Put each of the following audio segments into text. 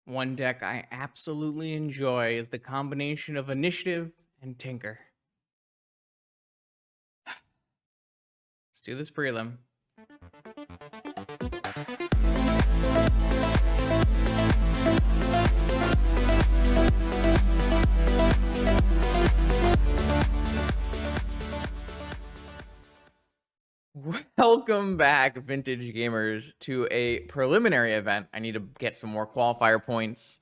One deck I absolutely enjoy is the combination of Initiative and Tinker. Let's do this prelim. Welcome back, vintage gamers, to a preliminary event. I need to get some more qualifier points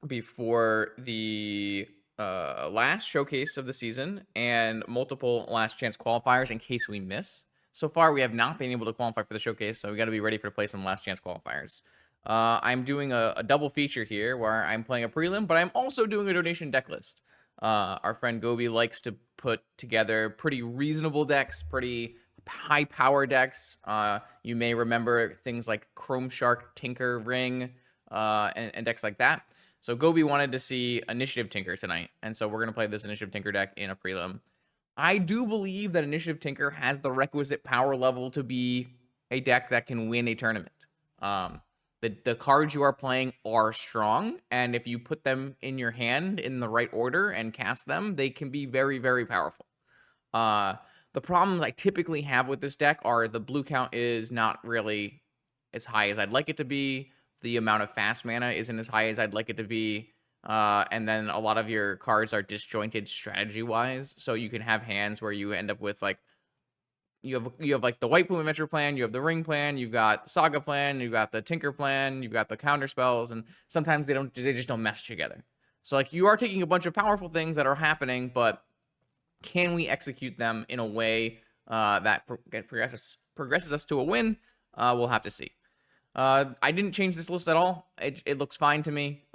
before the last showcase of the season and multiple last chance qualifiers in case we miss. So far, we have not been able to qualify for the showcase, so we got to be ready for to play some last chance qualifiers. I'm doing a double feature here where I'm playing a prelim, but I'm also doing a donation deck list. Our friend Gobi likes to put together pretty reasonable decks, pretty high power decks. You may remember things like Chrome Shark, Tinker Ring, and decks like that. So Gobi wanted to see Initiative Tinker tonight, and so we're going to play this Initiative Tinker deck in a prelim. I do believe that Initiative Tinker has the requisite power level to be a deck that can win a tournament. The cards you are playing are strong, and if you put them in your hand in the right order and cast them, they can be very, very powerful. The problems I typically have with this deck are the blue count is not really as high as I'd like it to be. The amount of fast mana isn't as high as I'd like it to be. And then a lot of your cards are disjointed strategy-wise, so you can have hands where you end up with like you have like the White Plume Adventure plan, you have the Ring plan, you've got the Saga plan, you've got the Tinker plan, you've got the counter spells, and sometimes they just don't mesh together. So like you are taking a bunch of powerful things that are happening, but can we execute them in a way that progresses us to a win? We'll have to see. I didn't change this list at all. It looks fine to me.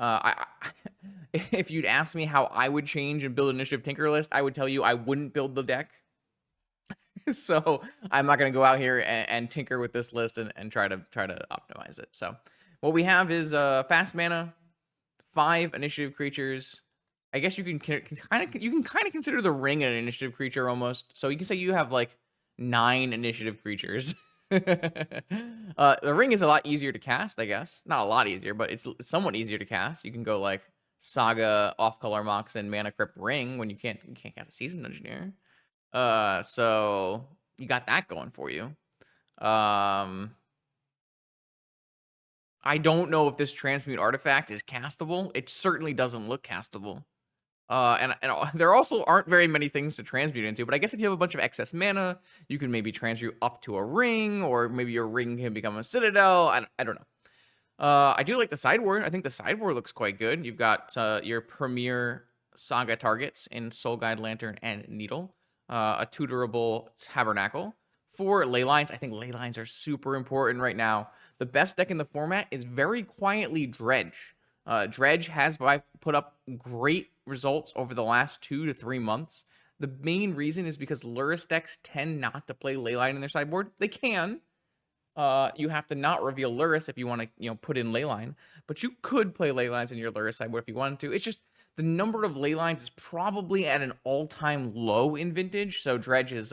If you'd ask me how I would change and build an Initiative Tinker list, I would tell you I wouldn't build the deck. So I'm not going to go out here and tinker with this list and try to optimize it. So what we have is fast mana, 5 initiative creatures. I guess you can kind of consider the ring an initiative creature almost. So you can say you have like 9 initiative creatures. The ring is a lot easier to cast, I guess. Not a lot easier, but it's somewhat easier to cast. You can go like Saga, Off Color Mox, and Mana Crypt Ring when you can't cast a Seasoned Engineer. So you got that going for you. I don't know if this transmute artifact is castable. It certainly doesn't look castable. And there also aren't very many things to transmute into, but I guess if you have a bunch of excess mana, you can maybe transmute up to a ring, or maybe your ring can become a citadel. I don't know. I do like the sideboard. I think the sideboard looks quite good. You've got your premier Saga targets in Soul Guide, Lantern, and Needle. A tutorable Tabernacle. 4 ley lines. I think ley lines are super important right now. The best deck in the format is very quietly Dredge. Dredge has put up great results over the last 2 to 3 months. The main reason is because Lurrus decks tend not to play Leyline in their sideboard. They can. You have to not reveal Lurrus if you want to, put in Leyline. But you could play Leylines in your Lurrus sideboard if you wanted to. It's just the number of Leylines is probably at an all-time low in Vintage. So Dredge is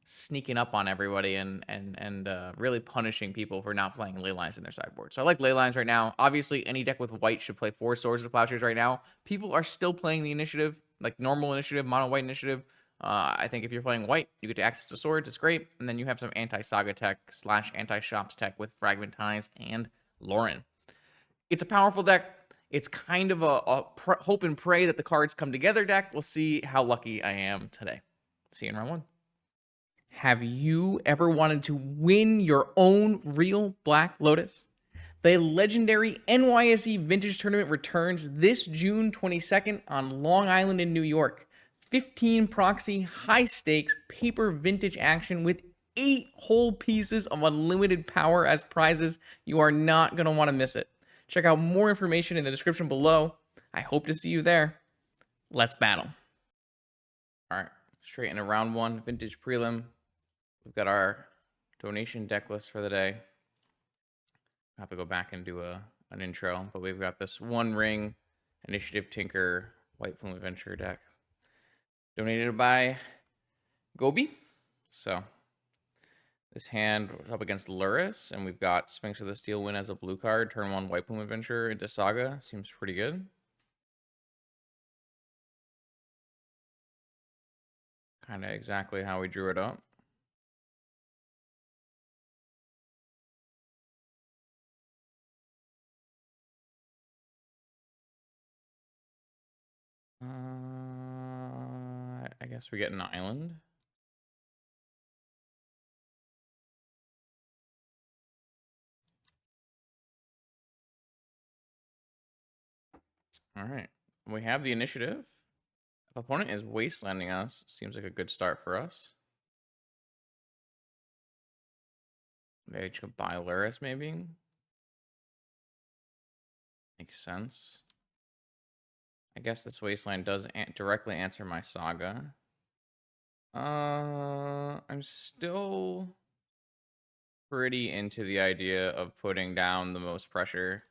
sneaking up on everybody and really punishing people for not playing Leylines in their sideboard. So I like Leylines right now. Obviously, any deck with white should play 4 Swords of Plowshares right now. People are still playing the initiative, like normal initiative, mono white initiative. I think if you're playing white, you get to access to swords. It's great. And then you have some anti-saga tech / anti-shops tech with Fragmentize and Lauren. It's a powerful deck. It's kind of a hope and pray that the cards come together deck. We'll see how lucky I am today. See you in round 1. Have you ever wanted to win your own real Black Lotus? The legendary NYSE Vintage Tournament returns this June 22nd on Long Island in New York. 15 proxy, high stakes, paper vintage action with 8 whole pieces of unlimited power as prizes. You are not going to want to miss it. Check out more information in the description below. I hope to see you there. Let's battle. All right, straight into round 1, vintage prelim. We've got our donation deck list for the day. I have to go back and do an intro, but we've got this 1 ring Initiative Tinker White Plume Adventure deck. Donated by Gobi. So This hand was up against Lurrus, and we've got Sphinx of the Steel win as a blue card. Turn 1 White Plume Adventure into Saga. Seems pretty good. Kind of exactly how we drew it up. I guess we get an island. All right. We have the initiative. If opponent is wastelanding us, seems like a good start for us. They could buy Lurrus, maybe. Makes sense. I guess this wasteland does directly answer my Saga. I'm still pretty into the idea of putting down the most pressure.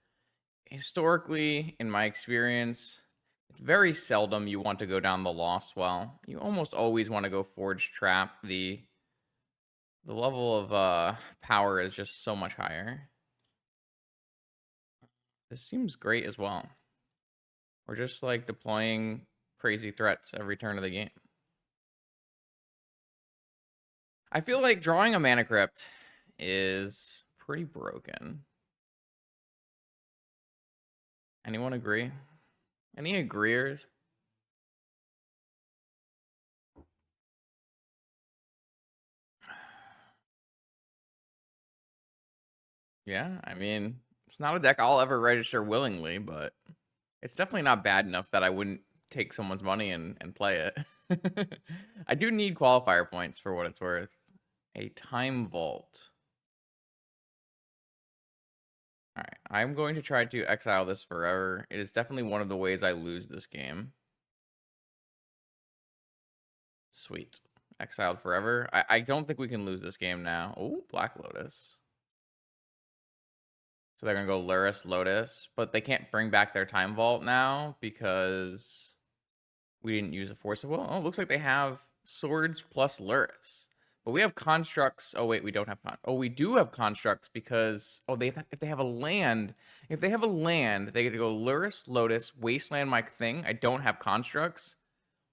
Historically, in my experience, it's very seldom you want to go down the Lost Well. You almost always want to go Forge Trap. The level of power is just so much higher. This seems great as well. We're just like deploying crazy threats every turn of the game. I feel like drawing a Mana Crypt is pretty broken. Anyone agree? Any agreeers? Yeah, I mean, it's not a deck I'll ever register willingly, but it's definitely not bad enough that I wouldn't take someone's money and play it. I do need qualifier points for what it's worth. A Time Vault. All right, I'm going to try to exile this forever. It is definitely one of the ways I lose this game. Sweet. Exiled forever. I don't think we can lose this game now. Oh, Black Lotus. So they're going to go Lurrus, Lotus, but they can't bring back their Time Vault now because we didn't use a Force of Will. Oh, it looks like they have Swords plus Lurrus. But we have Constructs. Oh, wait, we don't have we do have Constructs because if they have a land, they get to go Lurrus, Lotus, Wasteland my thing. I don't have Constructs.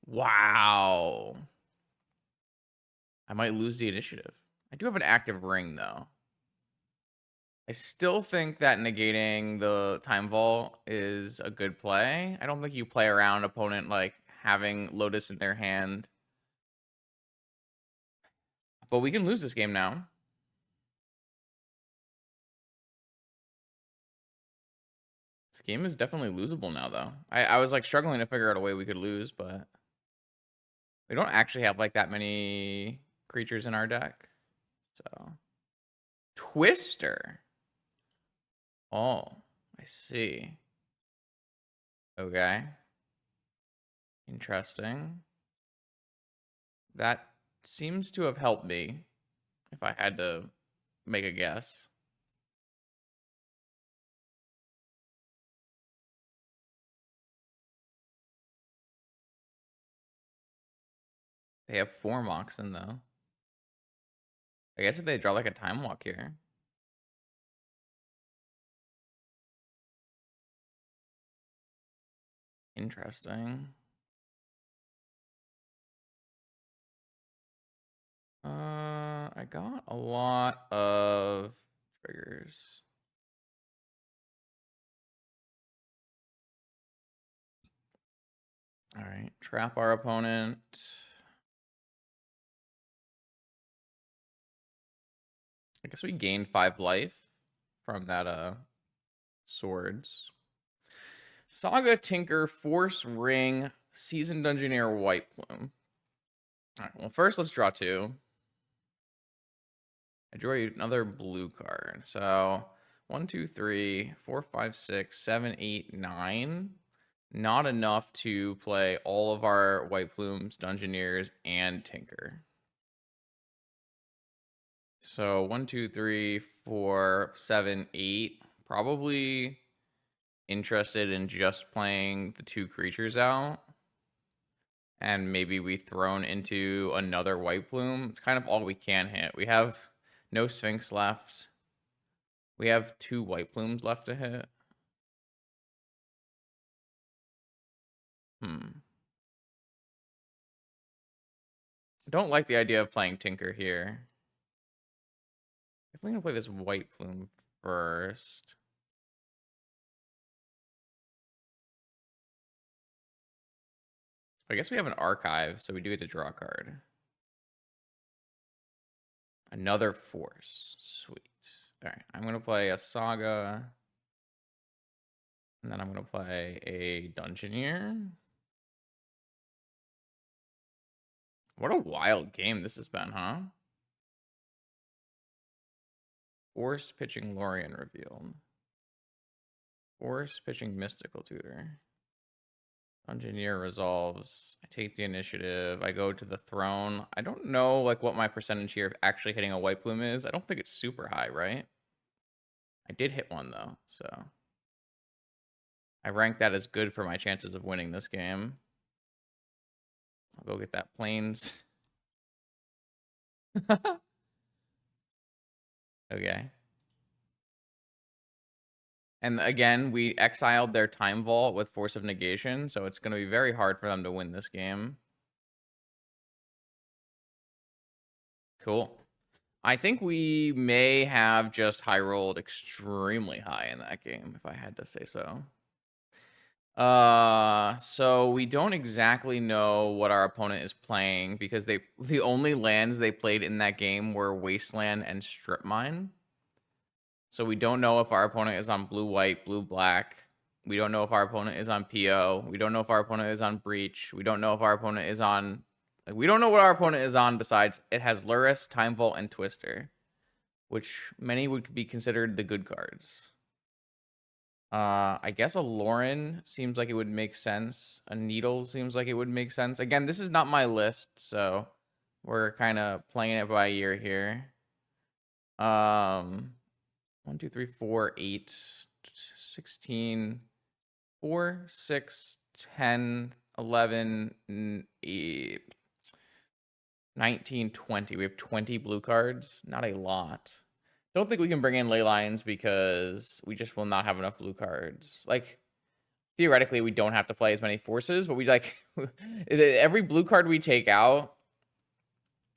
Wow. I might lose the initiative. I do have an active ring though. I still think that negating the Time Vault is a good play. I don't think you play around opponent like having Lotus in their hand. But we can lose this game now. This game is definitely losable now, though. I was like struggling to figure out a way we could lose, but we don't actually have like that many creatures in our deck. So Twister. Oh, I see. Okay. Interesting. That seems to have helped me if I had to make a guess. They have 4 Moxen, though. I guess if they draw like a Time Walk here. Interesting. I got a lot of triggers. All right, trap our opponent. I guess we gained 5 life from that swords. Saga, Tinker, Force, Ring, Seasoned Dungeoneer, White Plume. All right, well, first let's draw 2. I drew another blue card. So 1, 2, 3, 4, 5, 6, 7, 8, 9. Not enough to play all of our White Plumes, Dungeoneers, and Tinker. So 1, 2, 3, 4, 7, 8. Probably interested in just playing the 2 creatures out. And maybe we thrown into another White Plume. It's kind of all we can hit. We have No Sphinx left. We have 2 white plumes left to hit. I don't like the idea of playing Tinker here. If we're gonna play this white plume first. I guess we have an archive, so we do get to draw a card. Another force. Sweet. Alright, I'm gonna play a Saga. And then I'm gonna play a Dungeoneer. What a wild game this has been, huh? Force pitching Lorien revealed. Force pitching Mystical Tutor. Dungeoneer resolves. I take the initiative. I go to the throne. I don't know like what my percentage here of actually hitting a white plume is. I don't think it's super high, right? I did hit one though, so I rank that as good for my chances of winning this game. I'll go get that planes. Okay. And again, we exiled their Time Vault with Force of Negation, so it's going to be very hard for them to win this game. Cool. I think we may have just high rolled extremely high in that game, if I had to say so. So we don't exactly know what our opponent is playing because the only lands they played in that game were Wasteland and Strip Mine. So we don't know if our opponent is on blue-white, blue-black. We don't know if our opponent is on PO. We don't know if our opponent is on Breach. We don't know if our opponent is on... Like, we don't know what our opponent is on besides it has Lurrus, Time Vault, and Twister, which many would be considered the good cards. I guess a Lauren seems like it would make sense. A Needle seems like it would make sense. Again, this is not my list, so we're kind of playing it by ear here. 1, 2, 3, 4, 8, 16, 4, 6, 10, 11, 8, 19, 20. We have 20 blue cards. Not a lot. Don't think we can bring in ley lines because we just will not have enough blue cards. Like, theoretically, we don't have to play as many forces, but we like every blue card we take out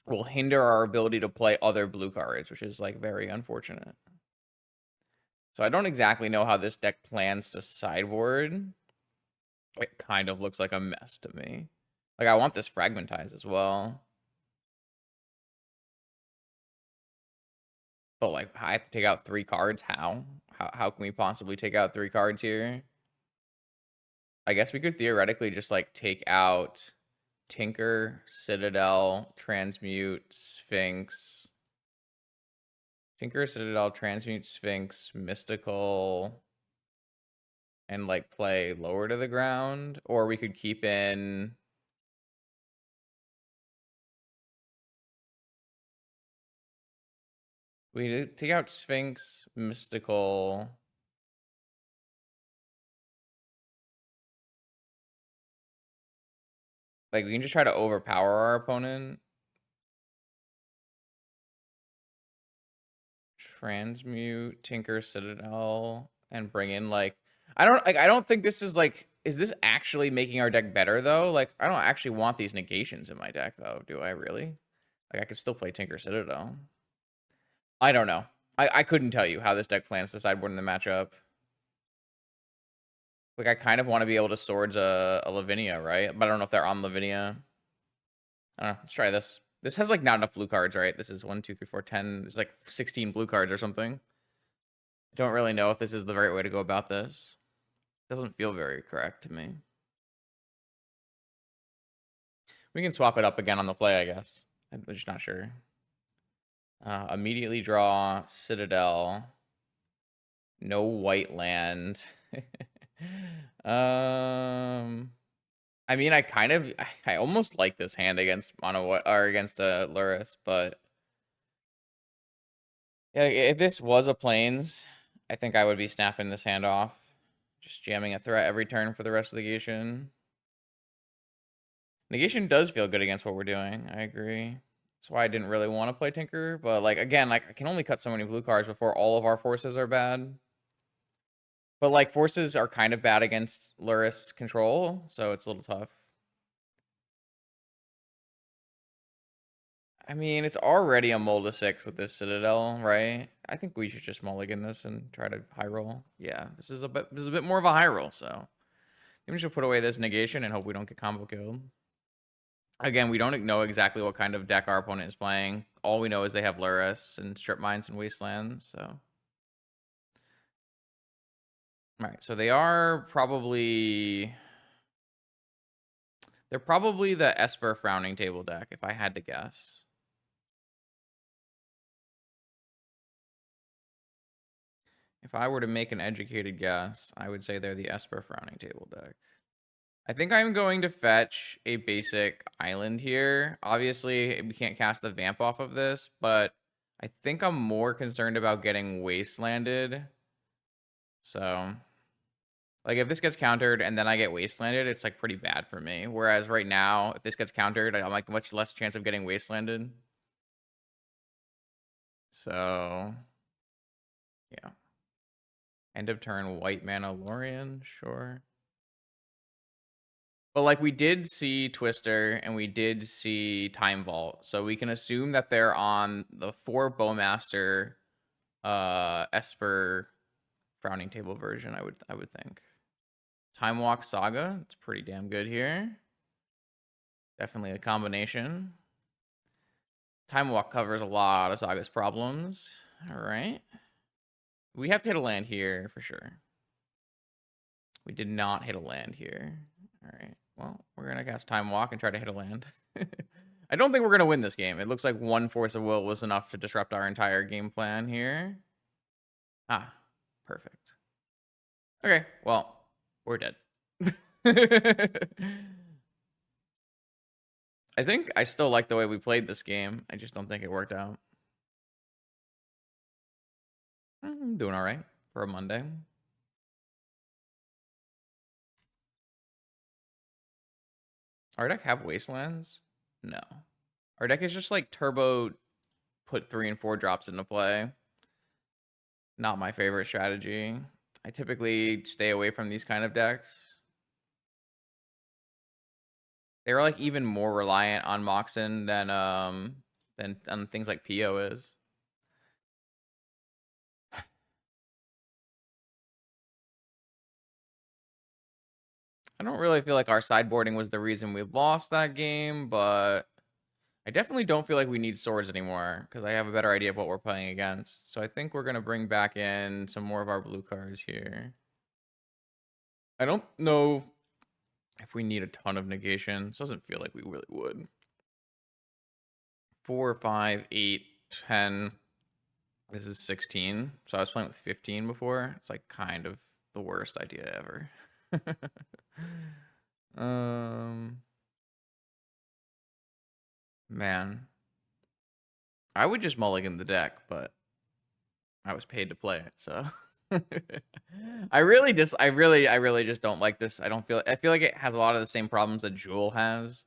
will hinder our ability to play other blue cards, which is like very unfortunate. So I don't exactly know how this deck plans to sideboard. It kind of looks like a mess to me. Like, I want this Fragmentize as well. But, like, I have to take out 3 cards. How? How can we possibly take out 3 cards here? I guess we could theoretically just, like, take out Tinker, Citadel, Transmute, Sphinx. Tinker, Citadel, Transmute, Sphinx, Mystical, and, like, play lower to the ground. Or we could keep in... We take out Sphinx, Mystical. Like, we can just try to overpower our opponent. Transmute, Tinker, Citadel, and bring in, like... I don't think this is, like... Is this actually making our deck better, though? Like, I don't actually want these negations in my deck, though. Do I really? Like, I could still play Tinker, Citadel. I don't know. I couldn't tell you how this deck plans to sideboard in the matchup. Like, I kind of want to be able to Swords a Lavinia, right? But I don't know if they're on Lavinia. I don't know. Let's try this. This has, like, not enough blue cards, right? This is 1, 2, 3, 4, 10. It's like 16 blue cards or something. I don't really know if this is the right way to go about this. It doesn't feel very correct to me. We can swap it up again on the play, I guess. I'm just not sure. Immediately draw Citadel. No white land. I mean, I almost like this hand against mono or against Lurrus, but yeah, if this was a plains, I think I would be snapping this hand off, just jamming a threat every turn for the rest of the negation. Negation does feel good against what we're doing. I agree. That's why I didn't really want to play Tinker. But, like, again, like, I can only cut so many blue cards before all of our forces are bad. But, like, forces are kind of bad against Lurrus control, so it's a little tough. I mean, it's already a Molda 6 with this Citadel, right? I think we should just mulligan this and try to high roll. Yeah, this is a bit more of a high roll, so we should put away this negation and hope we don't get combo killed. Again, we don't know exactly what kind of deck our opponent is playing. All we know is they have Lurrus and Strip Mines and Wastelands, so. Alright, so they're probably the Esper Frowning Table deck, if I had to guess. If I were to make an educated guess, I would say they're the Esper Frowning Table deck. I think I'm going to fetch a basic island here. Obviously, we can't cast the Vamp off of this, but I think I'm more concerned about getting Wastelanded. So, like, if this gets countered and then I get Wastelanded, it's, like, pretty bad for me. Whereas right now, if this gets countered, I'm, like, much less chance of getting Wastelanded. So, yeah. End of turn, white mana Lorien, sure. But, like, we did see Twister and we did see Time Vault, so we can assume that they're on the 4 Bowmaster Esper Frowning Table version, I would think. Time Walk Saga, it's pretty damn good here. Definitely a combination. Time Walk covers a lot of Saga's problems. All right. We have to hit a land here for sure. We did not hit a land here. All right. Well, we're going to cast Time Walk and try to hit a land. I don't think we're going to win this game. It looks like 1 Force of Will was enough to disrupt our entire game plan here. Ah, perfect. Okay, well, we're dead. I think I still like the way we played this game. I just don't think it worked out. I'm doing all right for a Monday. Our deck have Wastelands? No. Our deck is just like turbo put 3 and 4 drops into play. Not my favorite strategy. I typically stay away from these kind of decks. They're like even more reliant on Moxen than on things like PO is. I don't really feel like our sideboarding was the reason we lost that game, but I definitely don't feel like we need swords anymore because I have a better idea of what we're playing against. So I think we're going to bring back in some more of our blue cards here. I don't know if we need a ton of negation. This doesn't feel like we really would. 4, 5, 8, 10. This is 16. So I was playing with 15 before. It's like kind of the worst idea ever. Man. I would just mulligan the deck, but I was paid to play it, so I really just don't like this. I feel like it has a lot of the same problems that Jewel has.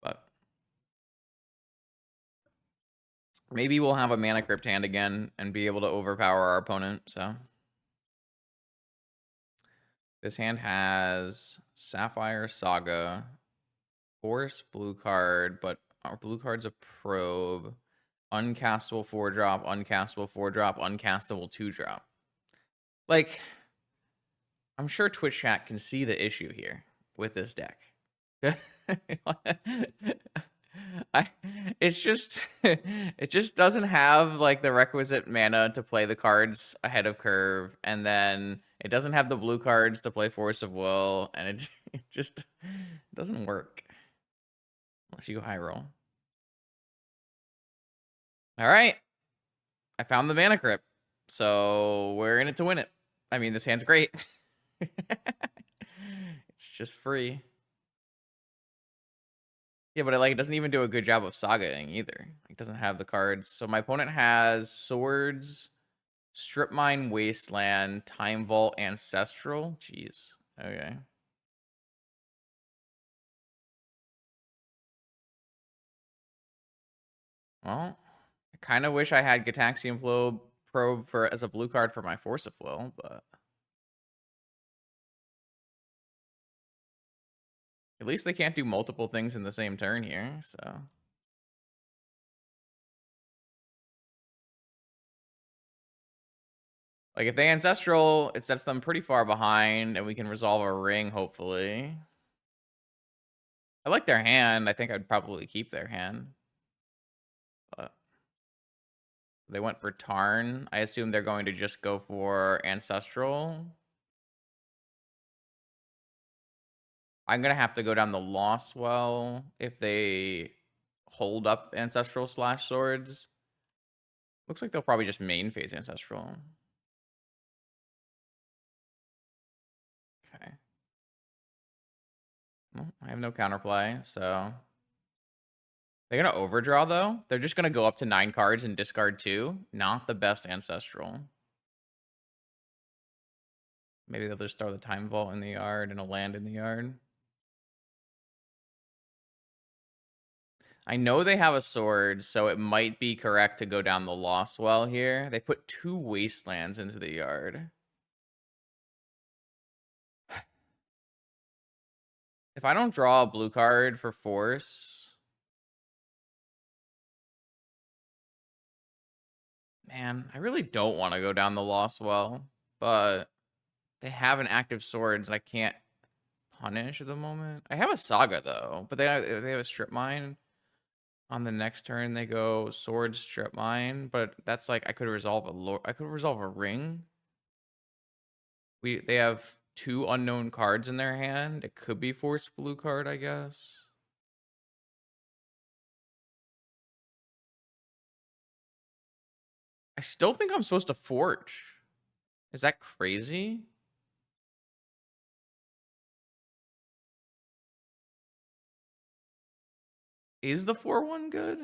But maybe we'll have a mana crypt hand again and be able to overpower our opponent, so. This hand has Sapphire Saga, Force blue card, but our blue card's a probe. Uncastable 4-drop, uncastable 4-drop, uncastable 2-drop. Like, I'm sure Twitch chat can see the issue here with this deck. It's just it just doesn't have like the requisite mana to play the cards ahead of curve, and then it doesn't have the blue cards to play Force of Will, and it just doesn't work unless you go high roll. All right, I found the mana crypt, so we're in it to win it. I mean, this hand's great. It's just free. Yeah, but it doesn't even do a good job of sagaing either. It doesn't have the cards. So my opponent has Swords, Strip Mine, Wasteland, Time Vault, Ancestral. Jeez. Okay. Well, I kind of wish I had Gataxian Probe for as a blue card for my Force of Will, but at least they can't do multiple things in the same turn here, so. Like, if they Ancestral, it sets them pretty far behind, and we can resolve a ring, hopefully. I like their hand. I think I'd probably keep their hand. But they went for Tarn. I assume they're going to just go for Ancestral. I'm going to have to go down the Lost Well if they hold up Ancestral / Swords. Looks like they'll probably just main phase Ancestral. Okay. Well, I have no counterplay, so. They're going to overdraw, though. They're just going to go up to 9 cards and discard 2. Not the best Ancestral. Maybe they'll just throw the Time Vault in the yard and a land in the yard. I know they have a sword, so it might be correct to go down the Lost Well here. They put 2 Wastelands into the yard. If I don't draw a blue card for Force... Man, I really don't want to go down the Lost Well, but they have an active swords and I can't punish at the moment. I have a Saga, though, but they have a Strip Mine. On the next turn, they go Sword, Strip Mine, but that's like I could resolve a ring. They have 2 unknown cards in their hand. It could be Force blue card, I guess. I still think I'm supposed to Forge. Is that crazy? Is the 4/1 good?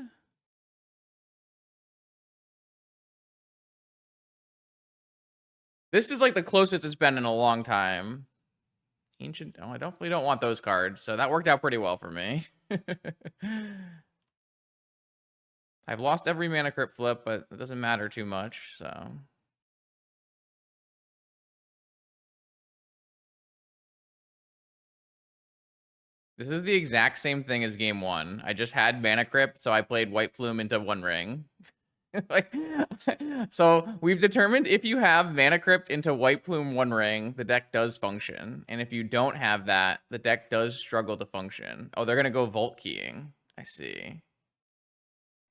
This is like the closest it's been in a long time. Ancient. Oh, I definitely don't want those cards, so that worked out pretty well for me. I've lost every mana crypt flip, but it doesn't matter too much, so. This is the exact same thing as game 1. I just had mana crypt, so I played White Plume into One Ring. Like, so we've determined if you have mana crypt into White Plume One Ring, the deck does function. And if you don't have that, the deck does struggle to function. Oh, they're gonna go Vault Keying. I see.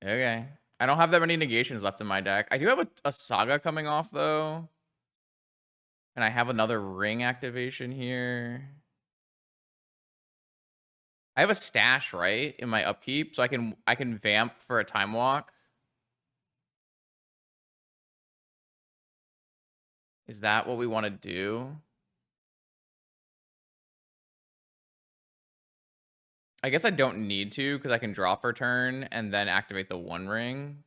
Okay. I don't have that many negations left in my deck. I do have a Saga coming off, though. And I have another ring activation here. I have a stash, right, in my upkeep, so I can vamp for a Time Walk. Is that what we want to do? I guess I don't need to because I can draw for turn and then activate the One Ring.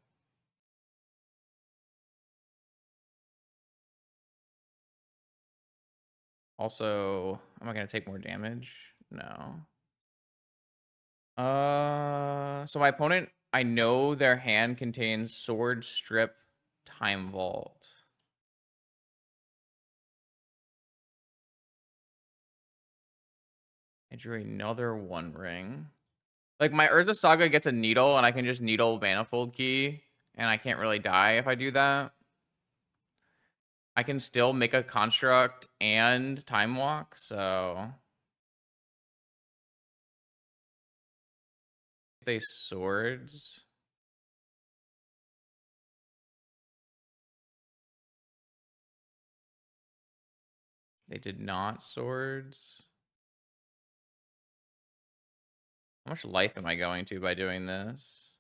Also, am I going to take more damage? No. So my opponent, I know their hand contains Sword, Strip, Time Vault. I drew another One Ring. Like, my Urza Saga gets a Needle, and I can just Needle Manifold Key, and I can't really die if I do that. I can still make a Construct and Time Walk, so... They swords. They did not swords. How much life am I going to by doing this?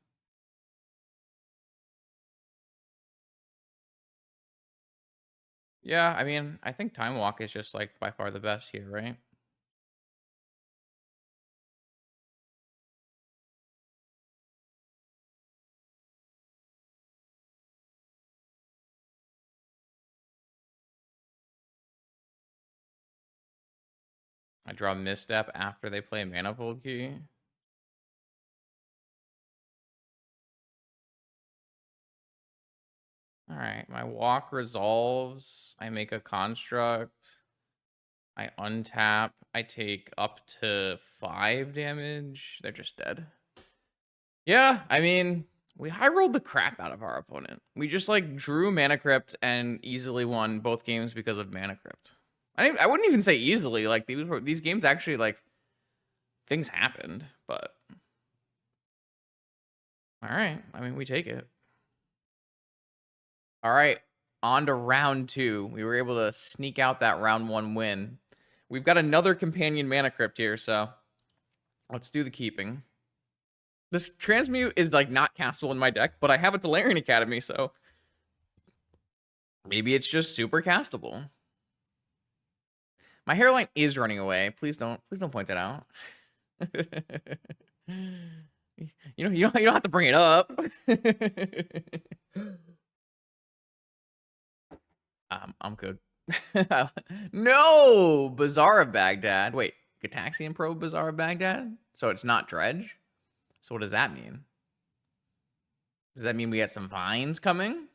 Yeah, I mean, I think Time Walk is just like by far the best here, right? I draw Misstep after they play Manifold Key. right, my walk resolves. I make a construct. I untap. I take up to 5 damage. They're just dead. Yeah, I mean, we high rolled the crap out of our opponent. We just like drew Mana Crypt and easily won both games because of Mana Crypt. I wouldn't even say easily. Like these games actually like things happened, but all right. I mean, we take it. All right, on to round 2. We were able to sneak out that round 1 win. We've got another companion Mana Crypt here, so let's do the keeping. This transmute is like not castable in my deck, but I have a Tolarian Academy, so maybe it's just super castable. My hairline is running away. Please don't point it out. you don't have to bring it up. I'm good. No, Bazaar of Baghdad. Wait, Gataxian Probe Bazaar of Baghdad? So it's not Dredge? So what does that mean? Does that mean we got some vines coming?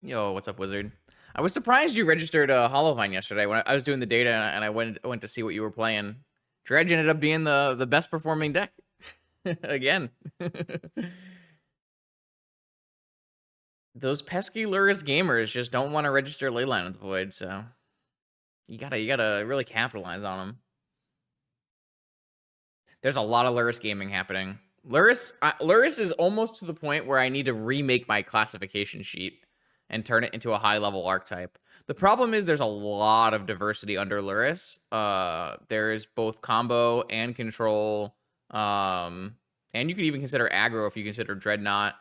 Yo, what's up, Wizard? I was surprised you registered a Hollowvine yesterday when I was doing the data and I went to see what you were playing. Dredge ended up being the best performing deck again. Those pesky Lurrus gamers just don't want to register Leyline of the Void, so you gotta really capitalize on them. There's a lot of Lurrus gaming happening. Lurrus is almost to the point where I need to remake my classification sheet and turn it into a high-level archetype. The problem is there's a lot of diversity under Lurrus. There's both combo and control, and you could even consider aggro if you consider Dreadnought.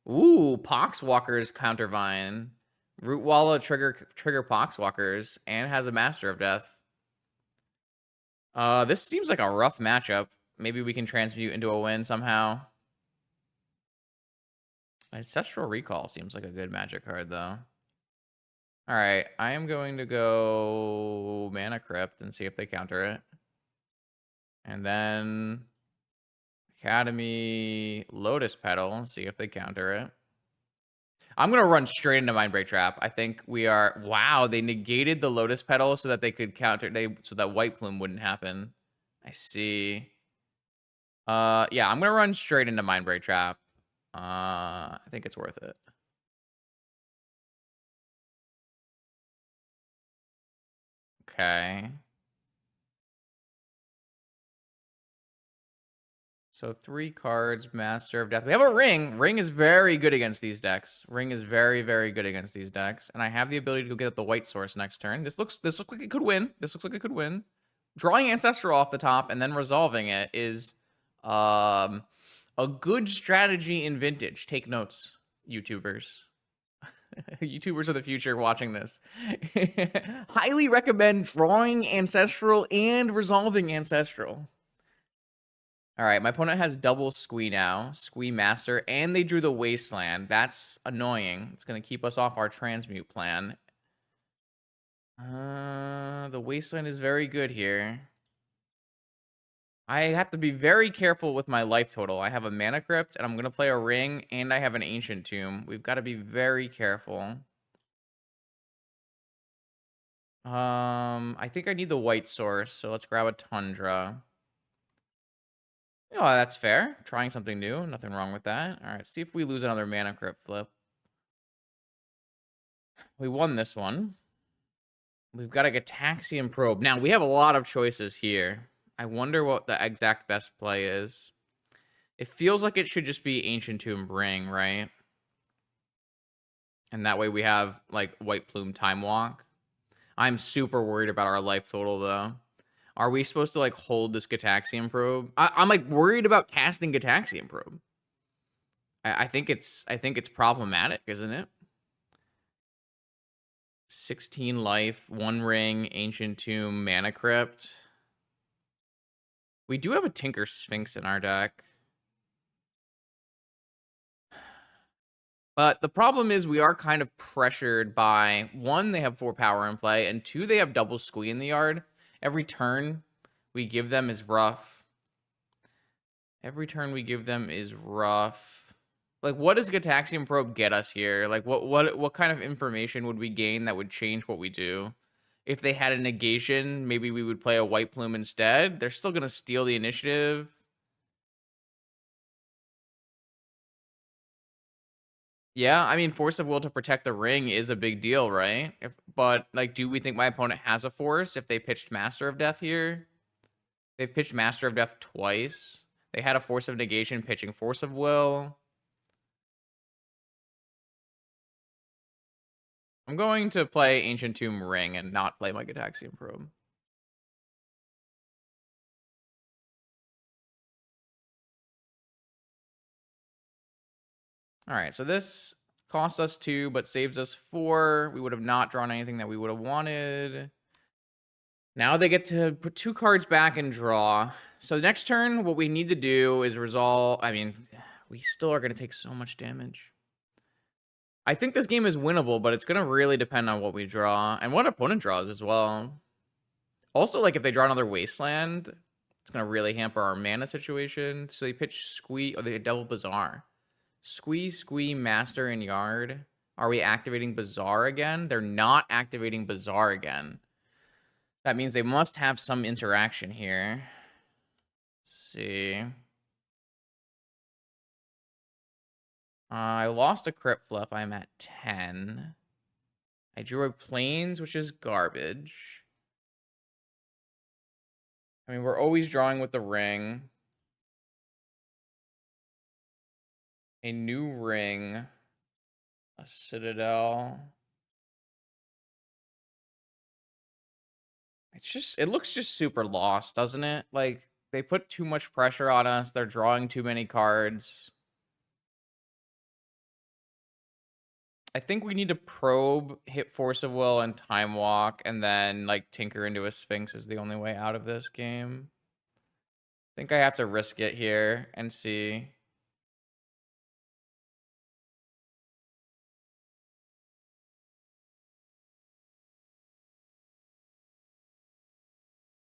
Ooh, Poxwalker's Countervine. Rootwalla trigger Poxwalkers and has a Master of Death. This seems like a rough matchup. Maybe we can transmute into a win somehow. Ancestral Recall seems like a good magic card, though. All right, I am going to go Mana Crypt and see if they counter it. And then Academy Lotus Petal, see if they counter it. I'm going to run straight into Mindbreak Trap. I think we are... Wow, they negated the Lotus Petal so that they could counter... so that White Plume wouldn't happen. I see. Yeah, I'm going to run straight into Mindbreak Trap. I think it's worth it. Okay. So 3 cards, Master of Death. We have a Ring. Ring is very good against these decks. Ring is very, very good against these decks. And I have the ability to go get the white source next turn. This looks like it could win. This looks like it could win. Drawing Ancestral off the top and then resolving it is a good strategy in Vintage. Take notes, YouTubers. YouTubers of the future watching this. Highly recommend drawing Ancestral and resolving Ancestral. All right, my opponent has double Squee now. Squee Master, and they drew the Wasteland. That's annoying. It's going to keep us off our transmute plan. The Wasteland is very good here. I have to be very careful with my life total. I have a Mana Crypt, and I'm going to play a Ring, and I have an Ancient Tomb. We've got to be very careful. I think I need the white source, so let's grab a Tundra. Oh, that's fair. Trying something new. Nothing wrong with that. All right, see if we lose another Mana Crypt flip. We won this one. We've got a Gataxian Probe. Now, we have a lot of choices here. I wonder what the exact best play is. It feels like it should just be Ancient Tomb Ring, right? And that way we have, like, White Plume Time Walk. I'm super worried about our life total, though. Are we supposed to, like, hold this Gataxian Probe? I'm like, worried about casting Gataxian Probe. I think it's problematic, isn't it? 16 life, 1 ring, Ancient Tomb, Mana Crypt. We do have a Tinker Sphinx in our deck. But the problem is we are kind of pressured by, 1, they have 4 power in play, and 2, they have double Squee in the yard. Every turn we give them is rough. Every turn we give them is rough. Like, what does Gataxian Probe get us here? Like, what kind of information would we gain that would change what we do? If they had a negation, maybe we would play a White Plume instead. They're still gonna steal the initiative. Yeah, I mean, force of will to protect the ring is a big deal, right? But like, do we think my opponent has a force if they pitched Master of Death here? They've pitched Master of Death twice. They had a force of negation pitching force of will. I'm going to play Ancient Tomb Ring and not play my Gataxian Probe. All right, so this costs us 2, but saves us 4. We would have not drawn anything that we would have wanted. Now they get to put 2 cards back and draw. So next turn, what we need to do is resolve. I mean, we still are going to take so much damage. I think this game is winnable, but it's going to really depend on what we draw and what opponent draws as well. Also, like, if they draw another Wasteland, it's going to really hamper our mana situation. So they pitch Squee, or they Devil Bazaar. Squee, Master, and Yard. Are we activating Bazaar again? They're not activating Bazaar again. That means they must have some interaction here. Let's see. I lost a Crypt Flip. I'm at 10. I drew a Plains, which is garbage. I mean, we're always drawing with the ring. A new ring. A Citadel. It looks just super lost, doesn't it? Like, they put too much pressure on us. They're drawing too many cards. I think we need to probe, hit Force of Will, and Time Walk, and then, like, tinker into a Sphinx is the only way out of this game. I think I have to risk it here and see.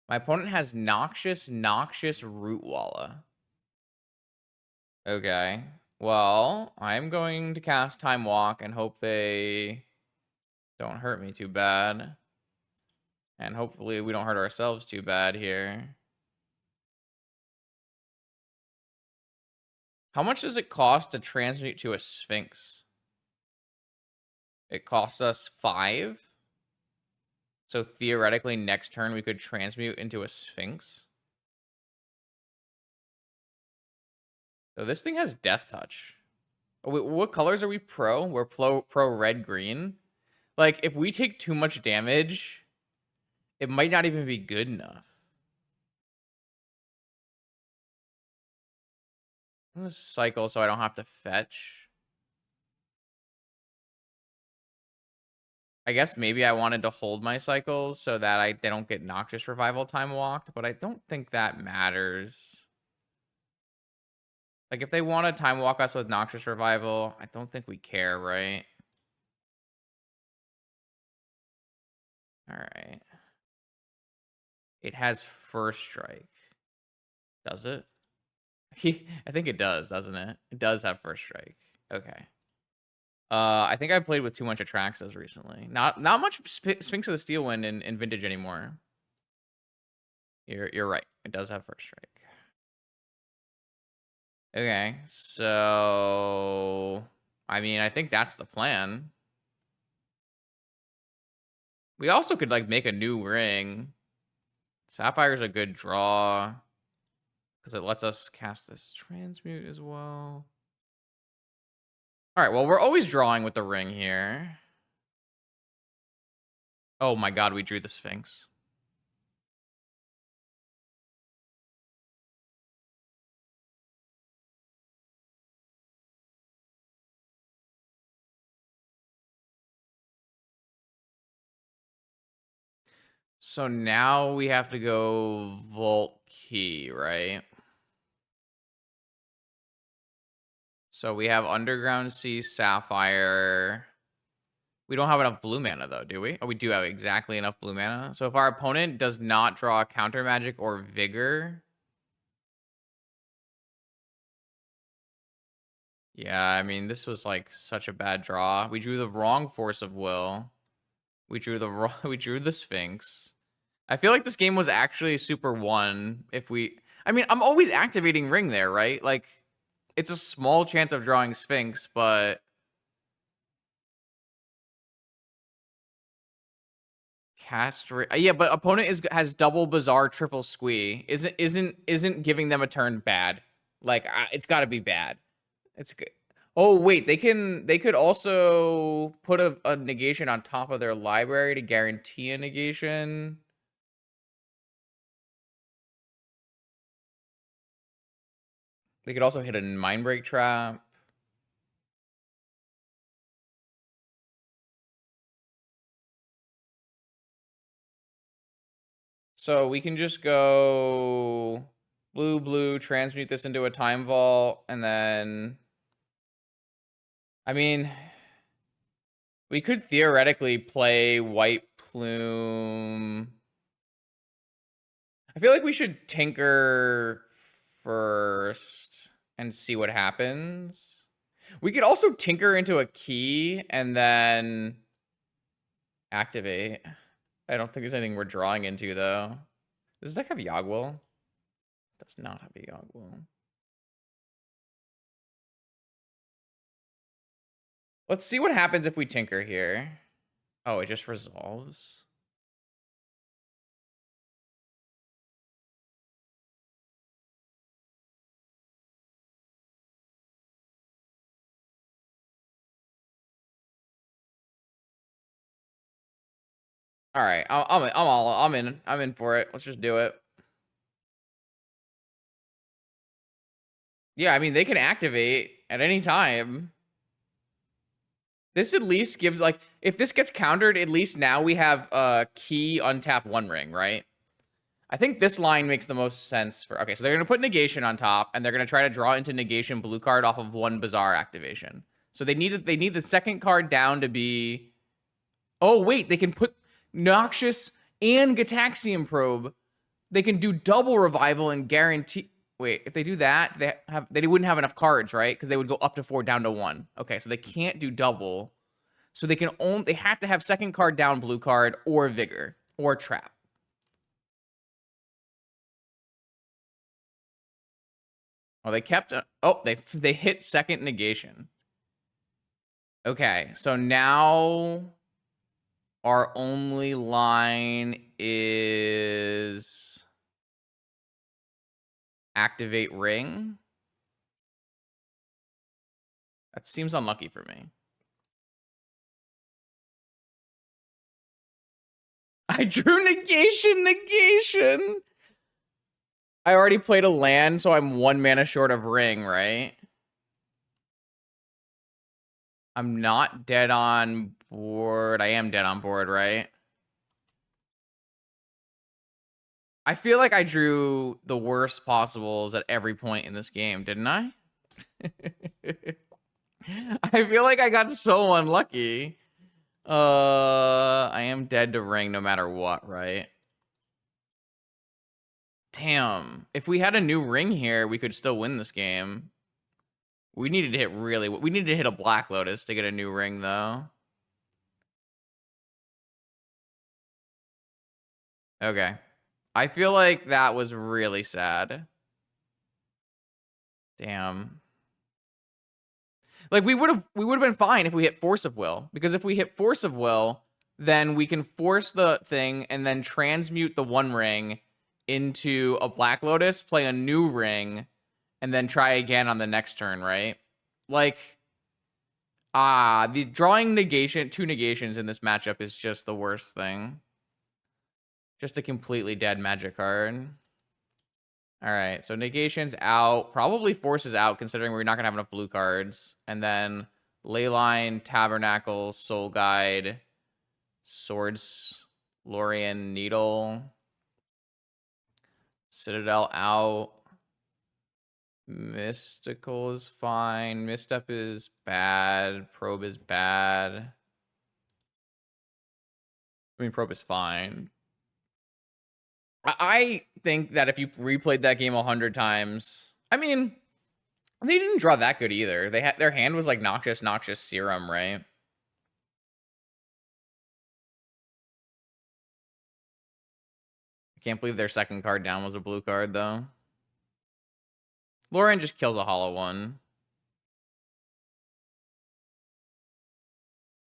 My opponent has Noxious Rootwalla. Okay. Well, I'm going to cast Time Walk and hope they don't hurt me too bad. And hopefully we don't hurt ourselves too bad here. How much does it cost to transmute to a Sphinx? It costs us 5. So theoretically, next turn we could transmute into a Sphinx. So this thing has Death Touch. What colors are we pro? We're pro red green. Like, if we take too much damage, it might not even be good enough. I'm gonna cycle so I don't have to fetch. I guess maybe I wanted to hold my cycles so that they don't get Noxious Revival time walked, but I don't think that matters. Like, if they want to time walk us with Noxious Revival, I don't think we care, right? All right. It has First Strike. Does it? I think it does, doesn't it? It does have First Strike. Okay. I think I played with too much Atraxas recently. Not much Sphinx of the Steel Wind in Vintage anymore. You're right. It does have First Strike. Okay, so I mean, I think that's the plan. We also could like make a new ring. Sapphire's a good draw because it lets us cast this transmute as well. All right, well, we're always drawing with the ring here. Oh my god, we drew the Sphinx. So now we have to go Vault Key, right? So we have Underground Sea, Sapphire. We don't have enough blue mana, though, do we? Oh, we do have exactly enough blue mana. So if our opponent does not draw Counter Magic or Vigor, Yeah, I mean, this was like such a bad draw. We drew the wrong Force of Will. We drew the wrong, we drew the Sphinx. I feel like this game was actually super one if we, I mean, I'm always activating Ring there, right? Like, it's a small chance of drawing Sphinx, but yeah, but opponent has double Bazaar, triple Squee. Isn't giving them a turn bad? Like, it's got to be bad. It's good. Oh wait, they could also put a negation on top of their library to guarantee a negation. They could also hit a mind break trap. So we can just go blue, blue, transmute this into a time vault, and then I mean, we could theoretically play White Plume. I feel like we should tinker first and see what happens. We could also tinker into a key and then activate. I don't think there's anything we're drawing into, though. Does this deck have Yogwill? Does not have a Yogwill. Let's see what happens if we tinker here. Oh, it just resolves. All right, I'm in for it. Let's just do it. Yeah, I mean, they can activate at any time. This at least gives, like, if this gets countered, at least now we have a key untap One Ring, right? I think this line makes the most sense for... Okay, so they're going to put negation on top, and they're going to try to draw into negation blue card off of one Bazaar activation. So they need the second card down to be... Oh, wait, they can put Noxious and Gataxian Probe. They can do double revival and guarantee... Wait, if they do that, they wouldn't have enough cards, right? Because they would go up to 4, down to 1. Okay, so they can't do double. So they have to have second card down blue card or Vigor or Trap. Oh, they kept... Oh, they hit second negation. Okay, so now our only line is activate Ring. That seems unlucky for me. I drew negation. I already played a land, so I'm 1 mana short of Ring, right? I'm not dead on board. I am dead on board, right? I feel like I drew the worst possibles at every point in this game, didn't I? I feel like I got so unlucky. I am dead to Ring no matter what, right? Damn. If we had a new Ring here, we could still win this game. We needed to hit a Black Lotus to get a new Ring, though. Okay. I feel like that was really sad. Damn. Like, we would have been fine if we hit Force of Will. Because if we hit Force of Will, then we can force the thing and then transmute the One Ring into a Black Lotus, play a new Ring, and then try again on the next turn, right? Like, the drawing two negations in this matchup is just the worst thing. Just a completely dead Magic card. All right, so negation's out. Probably Force is out, considering we're not going to have enough blue cards. And then Leyline, Tabernacle, Soul Guide, Swords, Lorien, Needle, Citadel out. Mystical is fine. Misstep is bad. Probe is bad. I mean, Probe is fine. I think that if you replayed that game 100 times, I mean, They didn't draw that good either. They had their hand was like noxious serum, right? I can't believe their second card down was a blue card though. Lauren just kills a hollow one.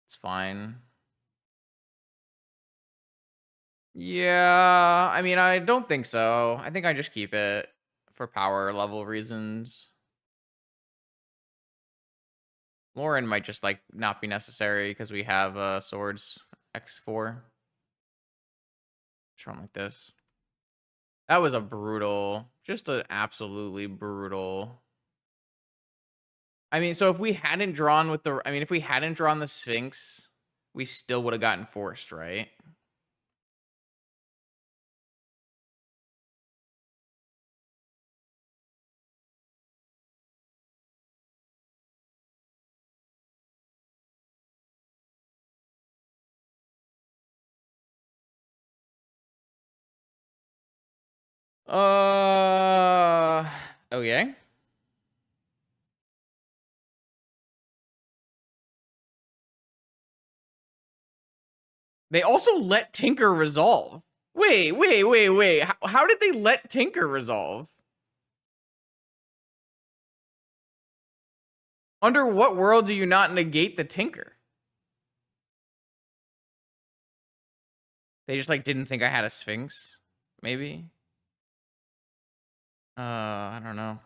It's fine. Yeah, I mean, I don't think so. I think I just keep it for power level reasons. Lauren might just like not be necessary because we have swords X4. Something like this. That was a brutal, just an absolutely brutal. I mean, so if we hadn't drawn with the, I mean, if we hadn't drawn the Sphinx, we still would have gotten forced, right? Okay. They also let Tinker resolve. Wait. How did they let Tinker resolve? Under what world do you not negate the Tinker? They just like didn't think I had a Sphinx, maybe. I don't know.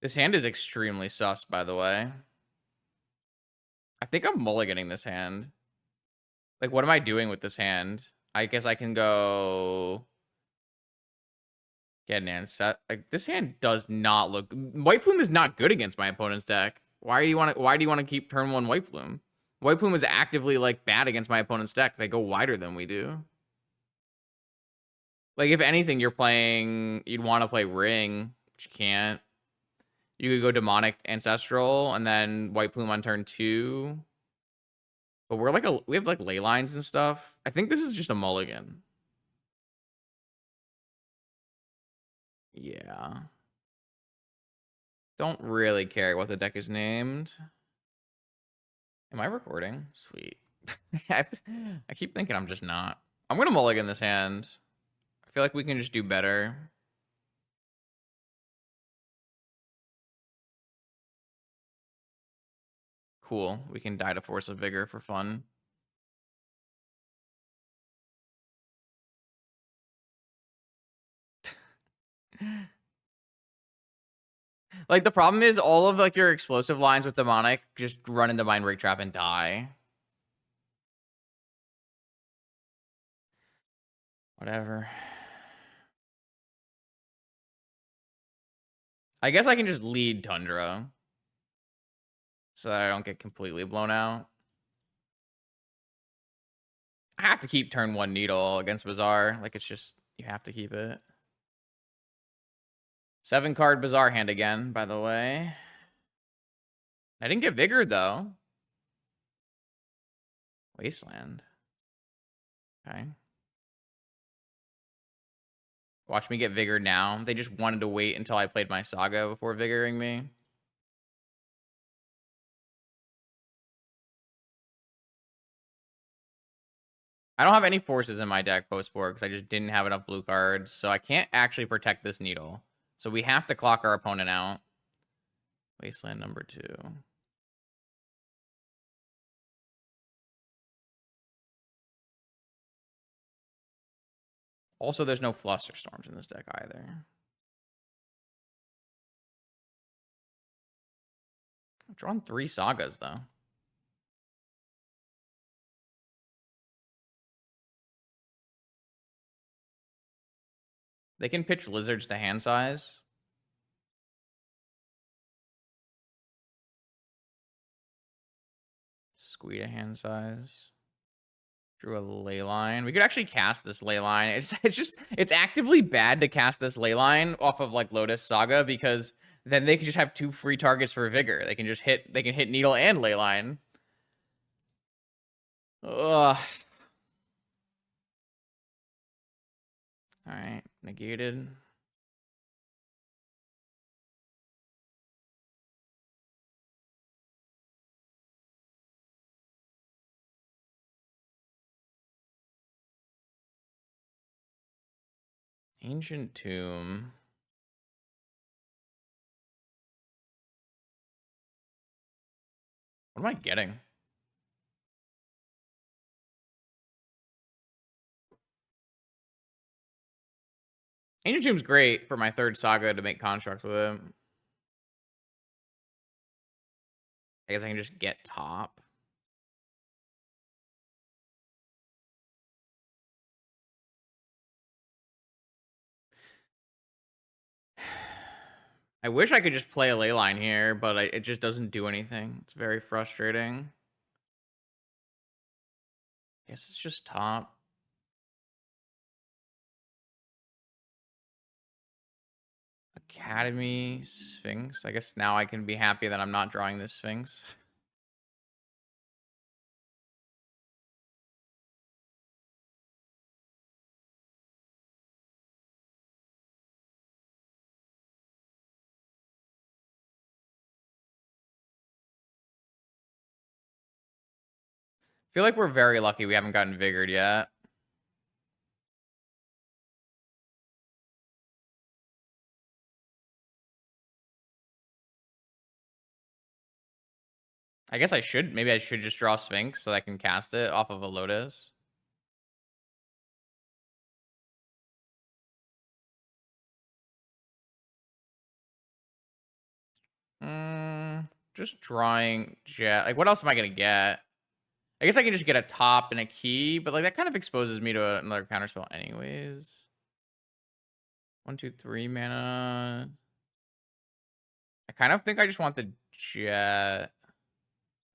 This hand is extremely sus, by the way. I think I'm mulliganing this hand. Like, what am I doing with this hand? I guess I can go get an set. Like, this hand does not look. White Plume is not good against my opponent's deck. Why do you want to? Why do you want to keep turn one White Plume? White Plume is actively like bad against my opponent's deck. They go wider than we do. Like, if anything, you're playing. You'd want to play Ring, but you can't. You could go Demonic Ancestral and then White Plume on turn 2. But we're like we have like ley lines and stuff. I think this is just a mulligan. Yeah. Don't really care what the deck is named. Am I recording? Sweet. I keep thinking I'm just not. I'm going to mulligan this hand. I feel like we can just do better. Cool. We can die to Force of Vigor for fun. Like, the problem is all of like your explosive lines with Demonic just run into Mind Break Trap and die. Whatever. I guess I can just lead Tundra so that I don't get completely blown out. I have to keep turn 1 Needle against Bazaar. Like, it's just, you have to keep it. 7-card Bazaar hand again, by the way. I didn't get Vigored, though. Wasteland. Okay. Watch me get Vigored now. They just wanted to wait until I played my Saga before Vigoring me. I don't have any forces in my deck post-board because I just didn't have enough blue cards, so I can't actually protect this Needle. So we have to clock our opponent out. Wasteland number 2. Also, there's no Flusterstorms in this deck either. I've drawn 3 Sagas, though. They can pitch Lizards to hand size. Squeeze a hand size. Drew a ley line. We could actually cast this ley line. It's actively bad to cast this ley line off of like Lotus Saga because then they can just have 2 free targets for Vigor. They can hit Needle and ley line. Ugh. Alright, negated. Ancient Tomb. What am I getting? Ancient Tomb's great for my third saga to make constructs with it. I guess I can just get top. I wish I could just play a ley line here, but it just doesn't do anything. It's very frustrating. Guess it's just top. Academy, Sphinx. I guess now I can be happy that I'm not drawing this Sphinx. I feel like we're very lucky we haven't gotten Vigored yet. I guess maybe I should just draw Sphinx so I can cast it off of a Lotus. Just drawing jet. Like, what else am I gonna get? I guess I can just get a top and a key, but like that kind of exposes me to another counterspell anyways. 1, 2, 3 mana. I kind of think I just want the jet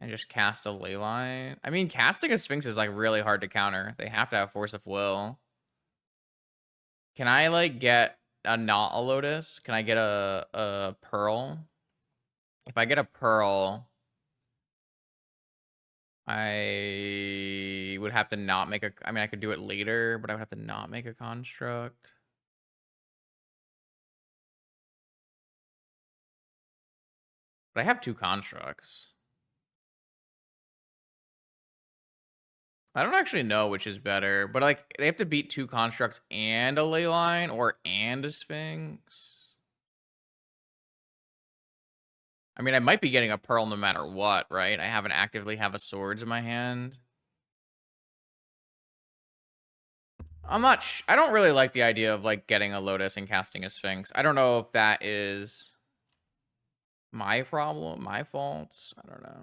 and just cast a ley line. I mean, casting a Sphinx is like really hard to counter. They have to have force of will. Can I like get not a Lotus? Can I get a Pearl? If I get a Pearl, I would have to not make a... I mean, I could do it later, but I would have to not make a construct. But I have 2 constructs. I don't actually know which is better, but like they have to beat 2 constructs and a ley line or and a Sphinx. I mean, I might be getting a Pearl no matter what, right? I haven't actively have a Swords in my hand. I don't really like the idea of like getting a Lotus and casting a Sphinx. I don't know if that is my problem, my fault. I don't know.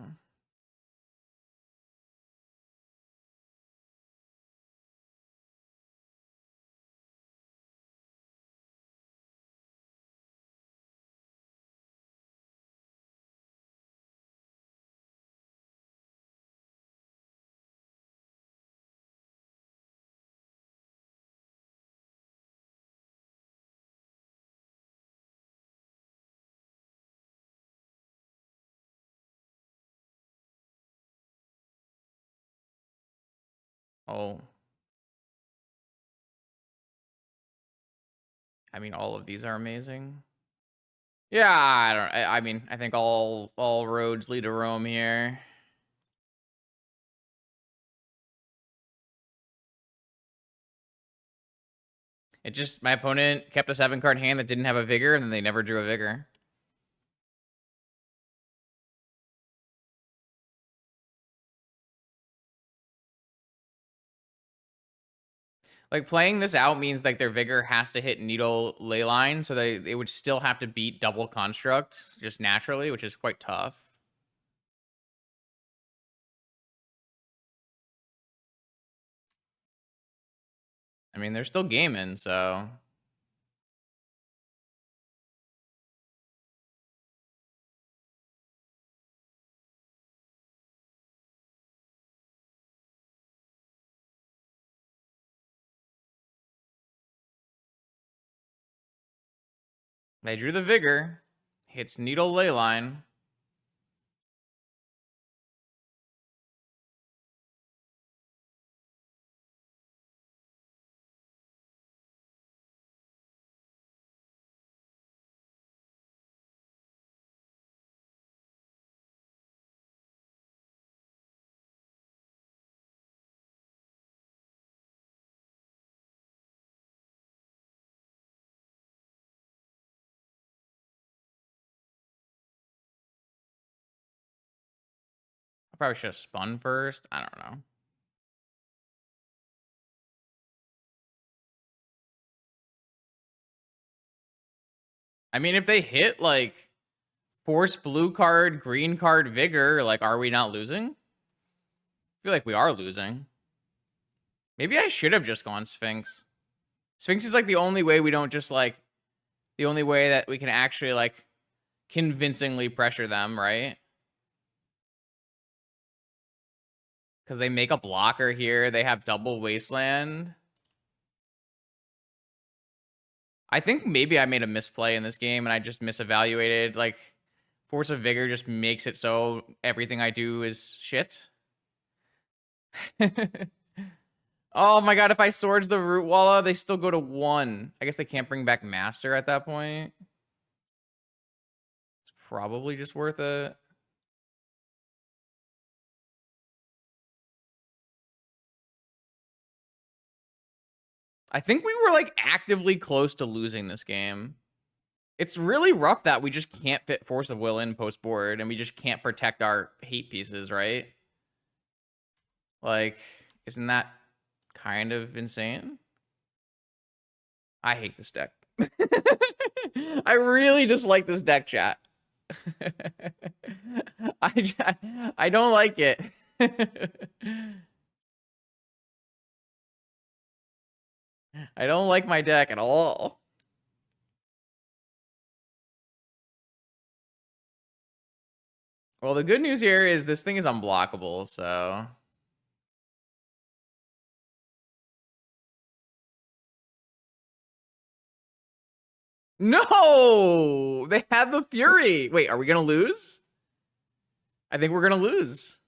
Oh, I mean, all of these are amazing. Yeah, I mean, I think all roads lead to Rome here. It just my opponent kept a 7-card hand that didn't have a Vigor, and then they never drew a Vigor. Like, playing this out means like their Vigor has to hit Needle Leyline, so they would still have to beat double Construct just naturally, which is quite tough. I mean, they're still gaming, so they drew the Vigor. Hits Needle Leyline. probably should have spun first. I don't know. I mean, if they hit, like, force blue card, green card, vigor, like, are we not losing? I feel like we are losing. Maybe I should have just gone Sphinx. Sphinx is, like, the only way we don't just, like, the only way that we can actually, like, convincingly pressure them, right? Because they make a blocker here. They have double Wasteland. I think maybe I made a misplay in this game and I just misevaluated. Like, Force of Vigor just makes it so everything I do is shit. Oh my god, if I swords the Root Walla, they still go to 1. I guess they can't bring back Master at that point. It's probably just worth it. I think we were, like, actively close to losing this game. It's really rough that we just can't fit Force of Will in post-board, and we just can't protect our hate pieces, right? Like, isn't that kind of insane? I hate this deck. I really dislike this deck, chat. I don't like it. I don't like my deck at all. Well, the good news here is this thing is unblockable, so... No! They had the Fury! Wait, are we gonna lose? I think we're gonna lose.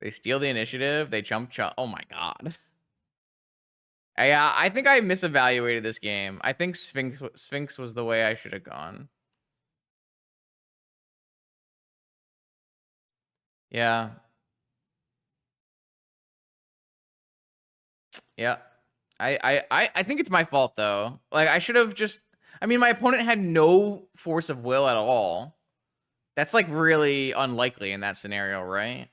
They steal the initiative. They chump. Oh my god. Yeah, I think I misevaluated this game. I think Sphinx was the way I should have gone. Yeah. Yeah. I think it's my fault though. Like I should have just I mean my opponent had no force of will at all. That's like really unlikely in that scenario, right?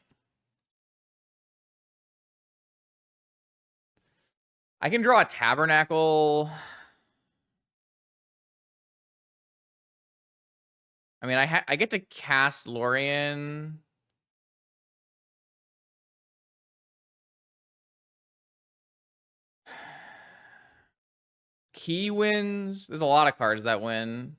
I can draw a Tabernacle. I mean, I get to cast Lorien. Key wins. There's a lot of cards that win.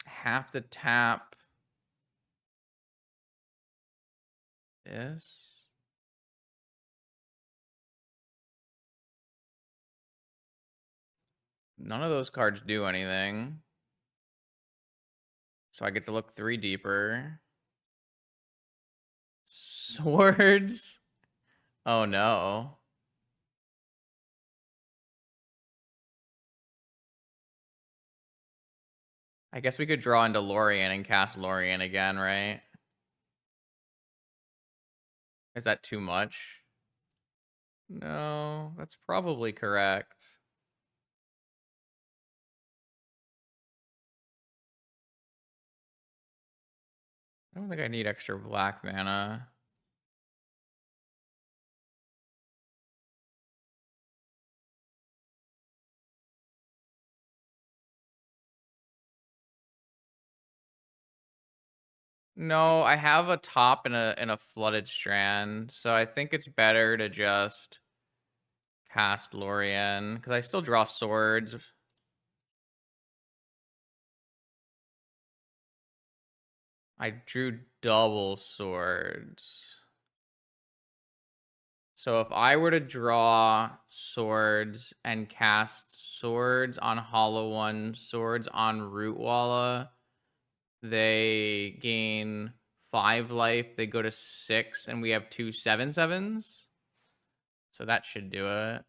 Have to tap this. None of those cards do anything. So I get to look 3 deeper. Swords. Oh no. I guess we could draw into Lorien and cast Lorien again, right? Is that too much? No, that's probably correct. I don't think I need extra black mana. No, I have a top and a flooded strand, so I think it's better to just cast Lorien because I still draw swords. I drew double swords. So if I were to draw swords and cast swords on Hollow One, swords on Rootwalla, they gain 5 life. They go to 6, and we have 2 7/7s. So that should do it.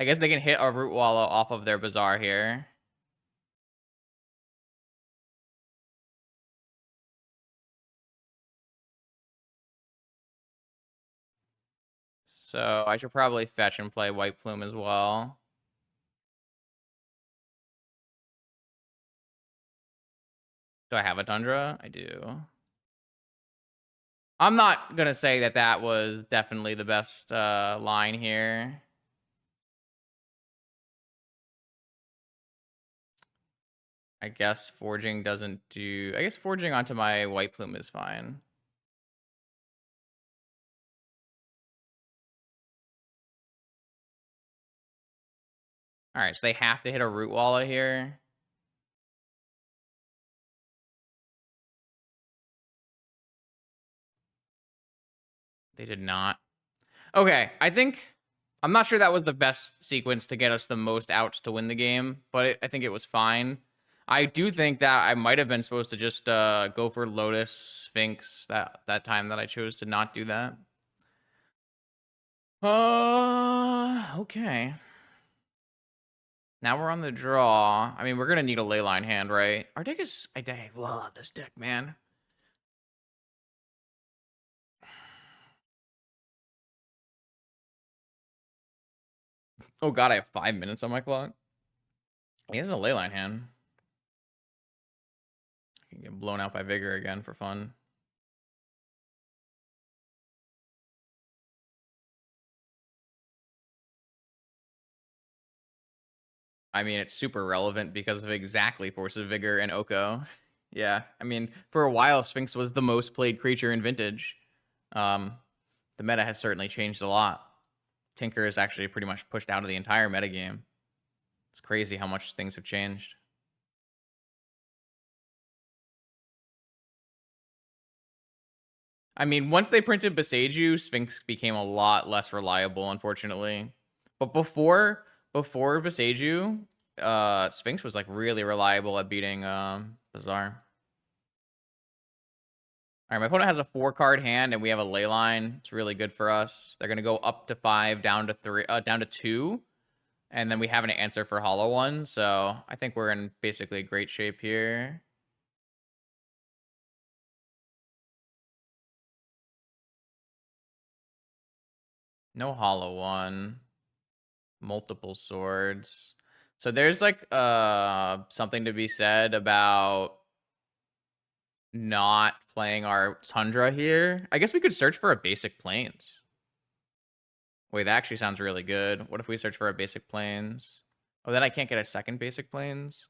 I guess they can hit a Root Wallow off of their Bazaar here. So I should probably fetch and play White Plume as well. Do I have a Tundra? I do. I'm not going to say that that was definitely the best line here. I guess forging doesn't do... I guess forging onto my White Plume is fine. All right, so they have to hit a Root Wallow here. They did not. Okay, I think... I'm not sure that was the best sequence to get us the most outs to win the game, but I think it was fine. I do think that I might have been supposed to just go for Lotus Sphinx that time that I chose to not do that. Okay. Now we're on the draw. I mean, we're gonna need a leyline hand, right? Our deck is... I love this deck, man. Oh god, I have 5 minutes on my clock. He has a leyline hand. I can get blown out by Vigor again for fun. I mean, it's super relevant because of exactly Force of Vigor and Oko. Yeah, I mean, for a while, Sphinx was the most played creature in Vintage. The meta has certainly changed a lot. Tinker is actually pretty much pushed out of the entire metagame. It's crazy how much things have changed. I mean, once they printed Beseiju, Sphinx became a lot less reliable, unfortunately. But before Beseiju, Sphinx was like really reliable at beating Bazaar. All right, my opponent has a 4-card hand, and we have a leyline. It's really good for us. They're gonna go up to 5, down to 3, down to 2, and then we have an answer for Hollow One. So I think we're in basically great shape here. No Hollow One. Multiple swords. So there's like something to be said about not playing our Tundra here. I guess we could search for a basic plains. Wait, that actually sounds really good. What if we search for a basic plains? Oh, then I can't get a second basic plains?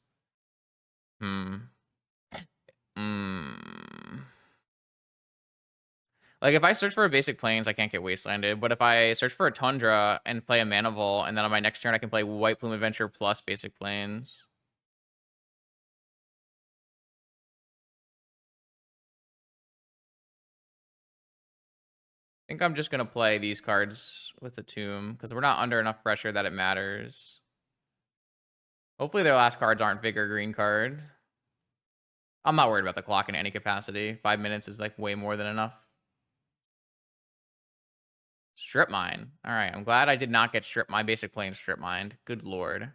Like, if I search for a basic plains, I can't get wastelanded. But if I search for a Tundra and play a Manival, and then on my next turn I can play White Plume Adventure plus basic plains. I think I'm just going to play these cards with the Tomb, because we're not under enough pressure that it matters. Hopefully their last cards aren't Vigor green card. I'm not worried about the clock in any capacity. 5 minutes is like way more than enough. Strip Mine. All right, I'm glad I did not get my basic plane strip mined. Good lord.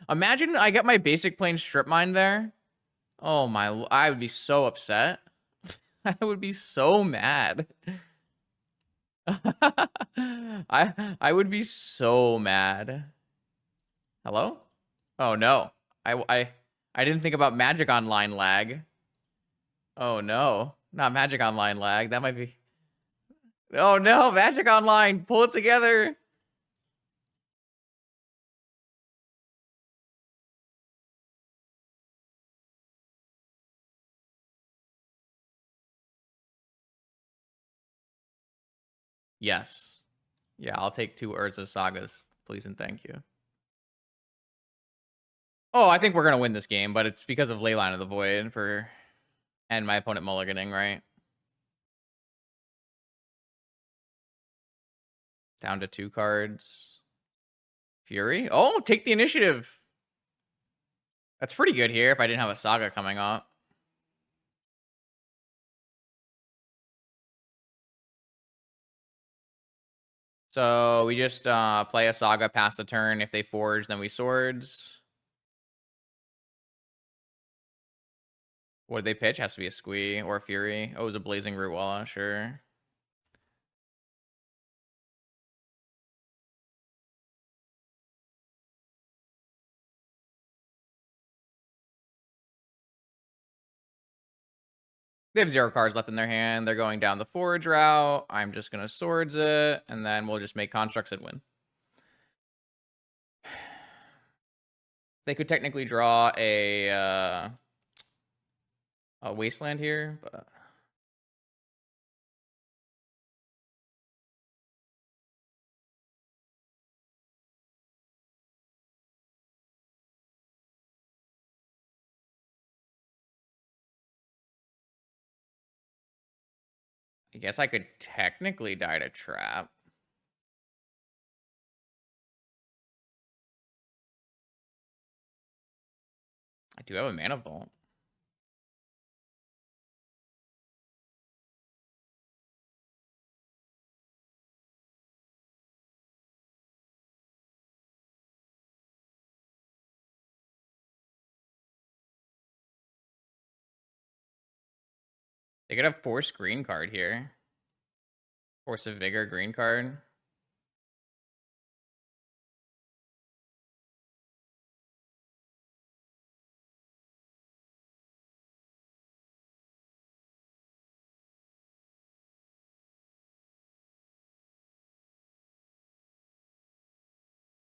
Imagine I get my basic plane strip mined there. Oh my, I would be so upset. I would be so mad. I would be so mad. Hello? Oh no. I didn't think about Magic Online lag. Oh no. Not Magic Online lag. That might be... Oh no, Magic Online, pull it together. Yes. Yeah, I'll take 2 Urza Sagas, please and thank you. Oh, I think we're gonna win this game, but it's because of Leyline of the Void and my opponent mulliganing, right? Down to 2 cards. Fury? Oh, take the initiative. That's pretty good here if I didn't have a Saga coming up. So we just play a Saga, pass the turn. If they forge, then we swords. What did they pitch? Has to be a Squee or a Fury. Oh, it was a Blazing Root Walla, sure. They have 0 cards left in their hand. They're going down the forge route. I'm just going to swords it, and then we'll just make constructs and win. They could technically draw a wasteland here, but I guess I could technically die to trap. I do have a mana vault. They could have Force green card here. Force of Vigor green card.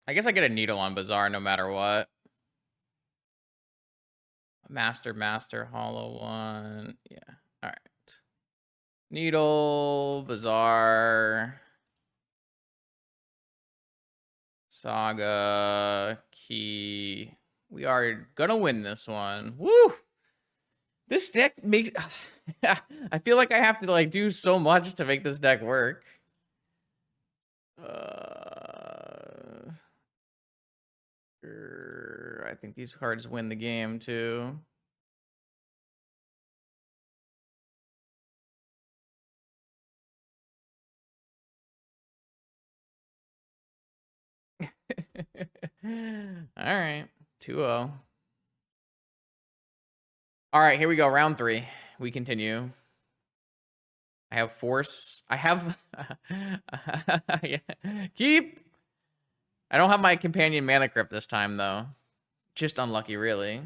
I guess I get a Needle on Bazaar no matter what. Master, Hollow one. Yeah. All right. Needle, Bazaar, Saga, Key. We are gonna win this one. Woo! This deck makes... I feel like I have to like do so much to make this deck work. I think these cards win the game too. All right, 2-0. All right, here we go. Round 3. We continue. I have force. I have keep. I don't have my companion mana crypt this time though. Just unlucky, really.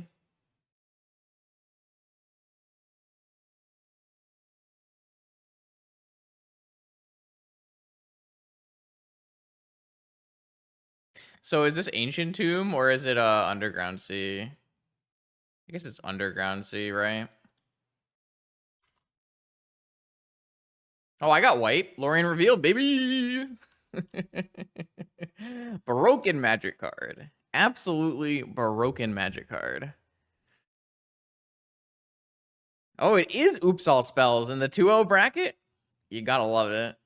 So is this Ancient Tomb or is it Underground Sea? I guess it's Underground Sea, right? Oh, I got white. Lorien revealed, baby. Broken magic card. Absolutely broken magic card. Oh, it is Oops All Spells in the 2-0 bracket. You gotta love it.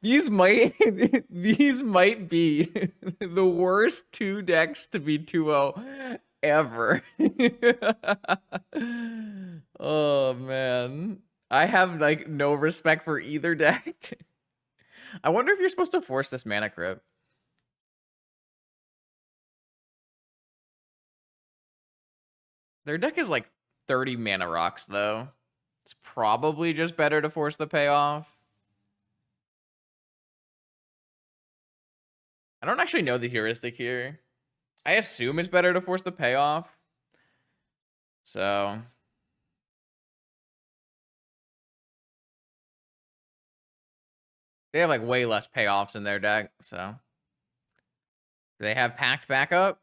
These might be the worst 2 decks to be 2-0 ever. Oh man. I have like no respect for either deck. I wonder if you're supposed to force this mana crypt. Their deck is like 30 mana rocks though. It's probably just better to force the payoff. I don't actually know the heuristic here. I assume it's better to force the payoff. So they have like way less payoffs in their deck. So do they have packed backup?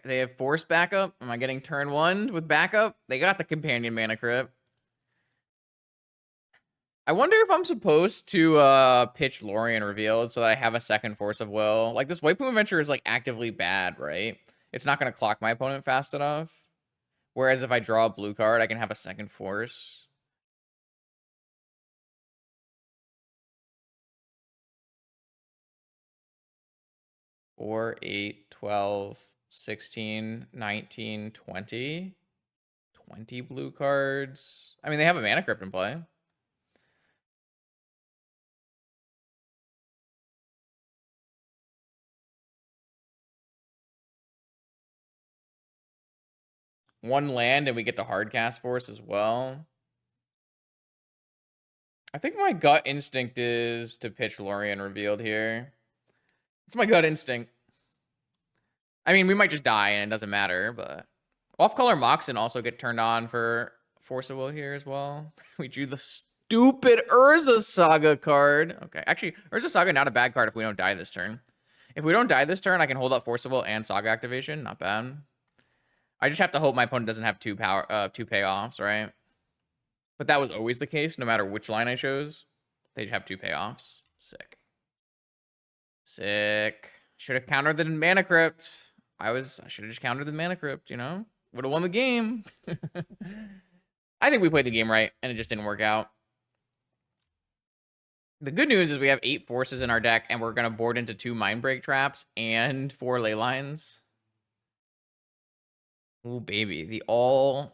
They have force backup? Am I getting turn 1 with backup? They got the companion mana crypt. I wonder if I'm supposed to pitch Lorien revealed so that I have a second force of will. Like this White Plume Adventure is like actively bad, right? It's not gonna clock my opponent fast enough. Whereas if I draw a blue card, I can have a second force. Four, 8, 12, 16, 19, 20. 20 blue cards. I mean, they have a mana crypt in play. 1 land and we get the hard cast force as well. I think my gut instinct is to pitch Lorien Revealed here. It's my gut instinct. I mean, we might just die and it doesn't matter, but off-color Moxen also get turned on for Force of Will here as well. We drew the stupid Urza Saga card. Okay, actually, Urza Saga not a bad card if we don't die this turn. If we don't die this turn, I can hold up Force of Will and Saga activation. Not bad. I just have to hope my opponent doesn't have two payoffs, right? But that was always the case, no matter which line I chose. They'd have 2 payoffs. Sick. Sick. Should have countered the Mana Crypt. I should have just countered the Mana Crypt, you know? Would have won the game. I think we played the game right, and it just didn't work out. The good news is we have 8 forces in our deck, and we're going to board into 2 Mind Break traps and 4 ley lines. Ooh, baby. The all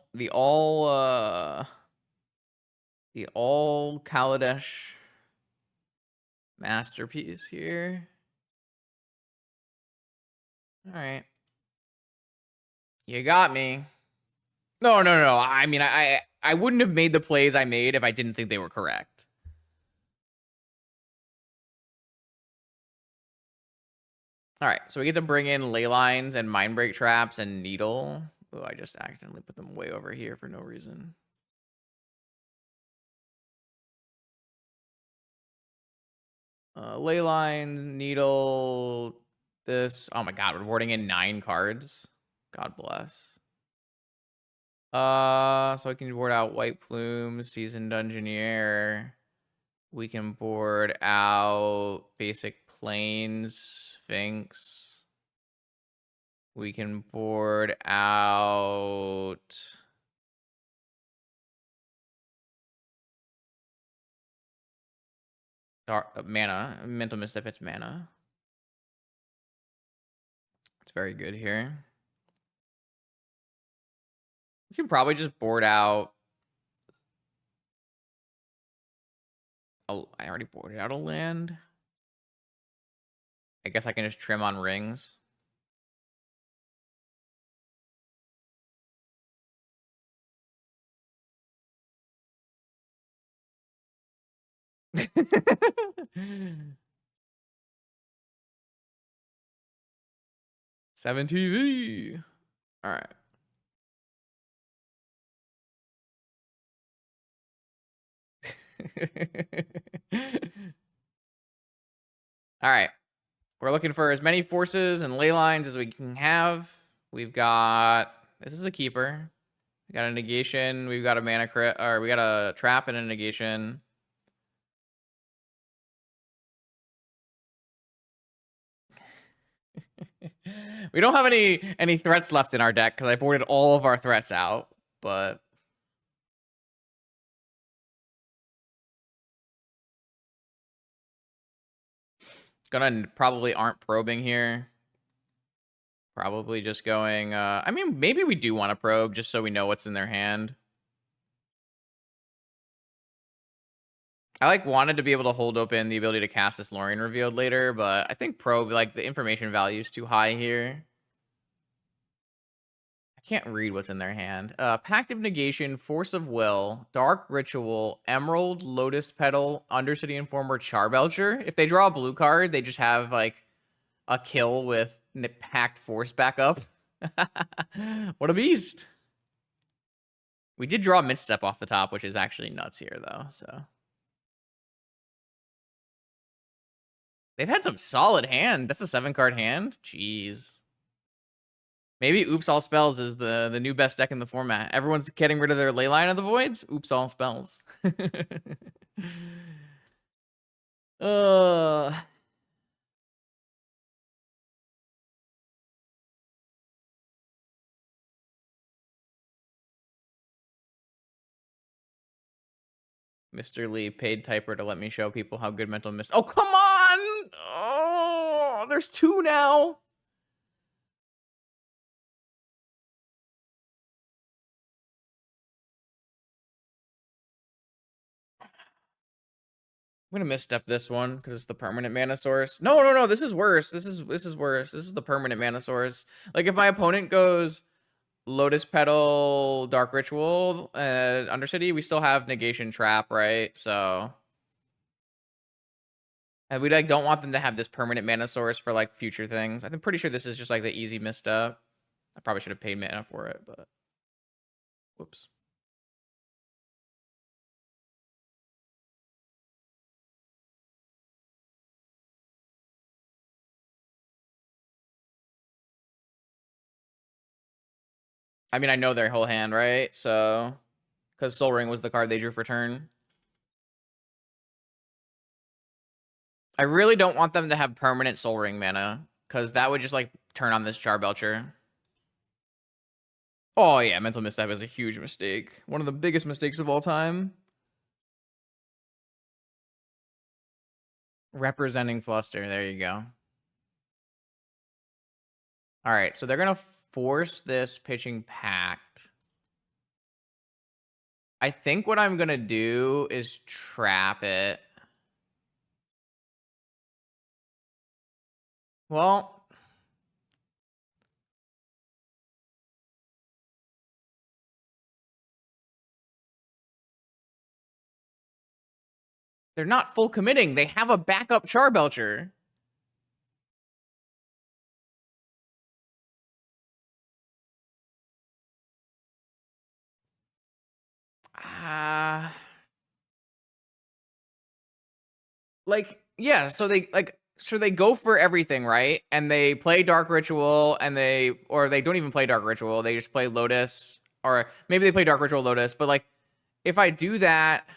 Kaladesh masterpiece here. All right. You got me. No. I mean, I wouldn't have made the plays I made if I didn't think they were correct. All right, so we get to bring in ley lines and mind break traps and needle. Oh, I just accidentally put them way over here for no reason. Ley line, needle, this. Oh my god, we're boarding in 9 cards. God bless. So I can board out White Plume, Seasoned Dungeoneer. We can board out Basic Plains, Sphinx. We can board out Dark mana, Mental Misstep. It's mana. It's very good here. We can probably just board out. I already boarded out a land. I guess I can just trim on rings. Seven TV. All right. All right. We're looking for as many forces and ley lines as we can have. We've got, this is a keeper. We got a negation. We've got a mana crit, or we got a trap and a negation. We don't have any threats left in our deck because I boarded all of our threats out, but gonna probably aren't probing here. Probably just going, I mean, maybe we do want to probe just so we know what's in their hand. I wanted to be able to hold open the ability to cast this Lorien Revealed later, but I think probe, the information value is too high here. I can't read what's in their hand. Pact of Negation, Force of Will, Dark Ritual, Emerald, Lotus Petal, Undercity Informer, Charbelcher. If they draw a blue card, they just have a kill with Pact Force backup. What a beast. We did draw Misstep off the top, which is actually nuts here, though, so. They've had some solid hand. That's a 7-card hand. Jeez. Maybe Oops All Spells is the new best deck in the format. Everyone's getting rid of their Leyline of the Voids. Oops All Spells. Mr. Lee paid Typer to let me show people how good Mental Mist. Oh, come on! Oh, there's 2 now. I'm gonna misstep this one because it's the permanent mana source. No. This is worse. This is worse. This is the permanent mana source. If my opponent goes Lotus Petal, Dark Ritual, Undercity. We still have Negation Trap, right? So... And we like don't want them to have this permanent mana source for like future things. I'm pretty sure this is just like the easy misstep. I probably should have paid mana for it, but whoops. I mean, I know their whole hand, right? So, because Soul Ring was the card they drew for turn. I really don't want them to have permanent Soul Ring mana, because that would just like turn on this Charbelcher. Oh yeah, Mental Misstep is a huge mistake. One of the biggest mistakes of all time. Representing Fluster, there you go. All right, so they're gonna force this pitching Pact. I think what I'm gonna do is trap it. Well, they're not full committing. They have a backup Charbelcher. Like, yeah, so they go for everything, right? And they play Dark Ritual, and they don't even play Dark Ritual. They just play Lotus, or maybe they play Dark Ritual Lotus. But like, if I do that,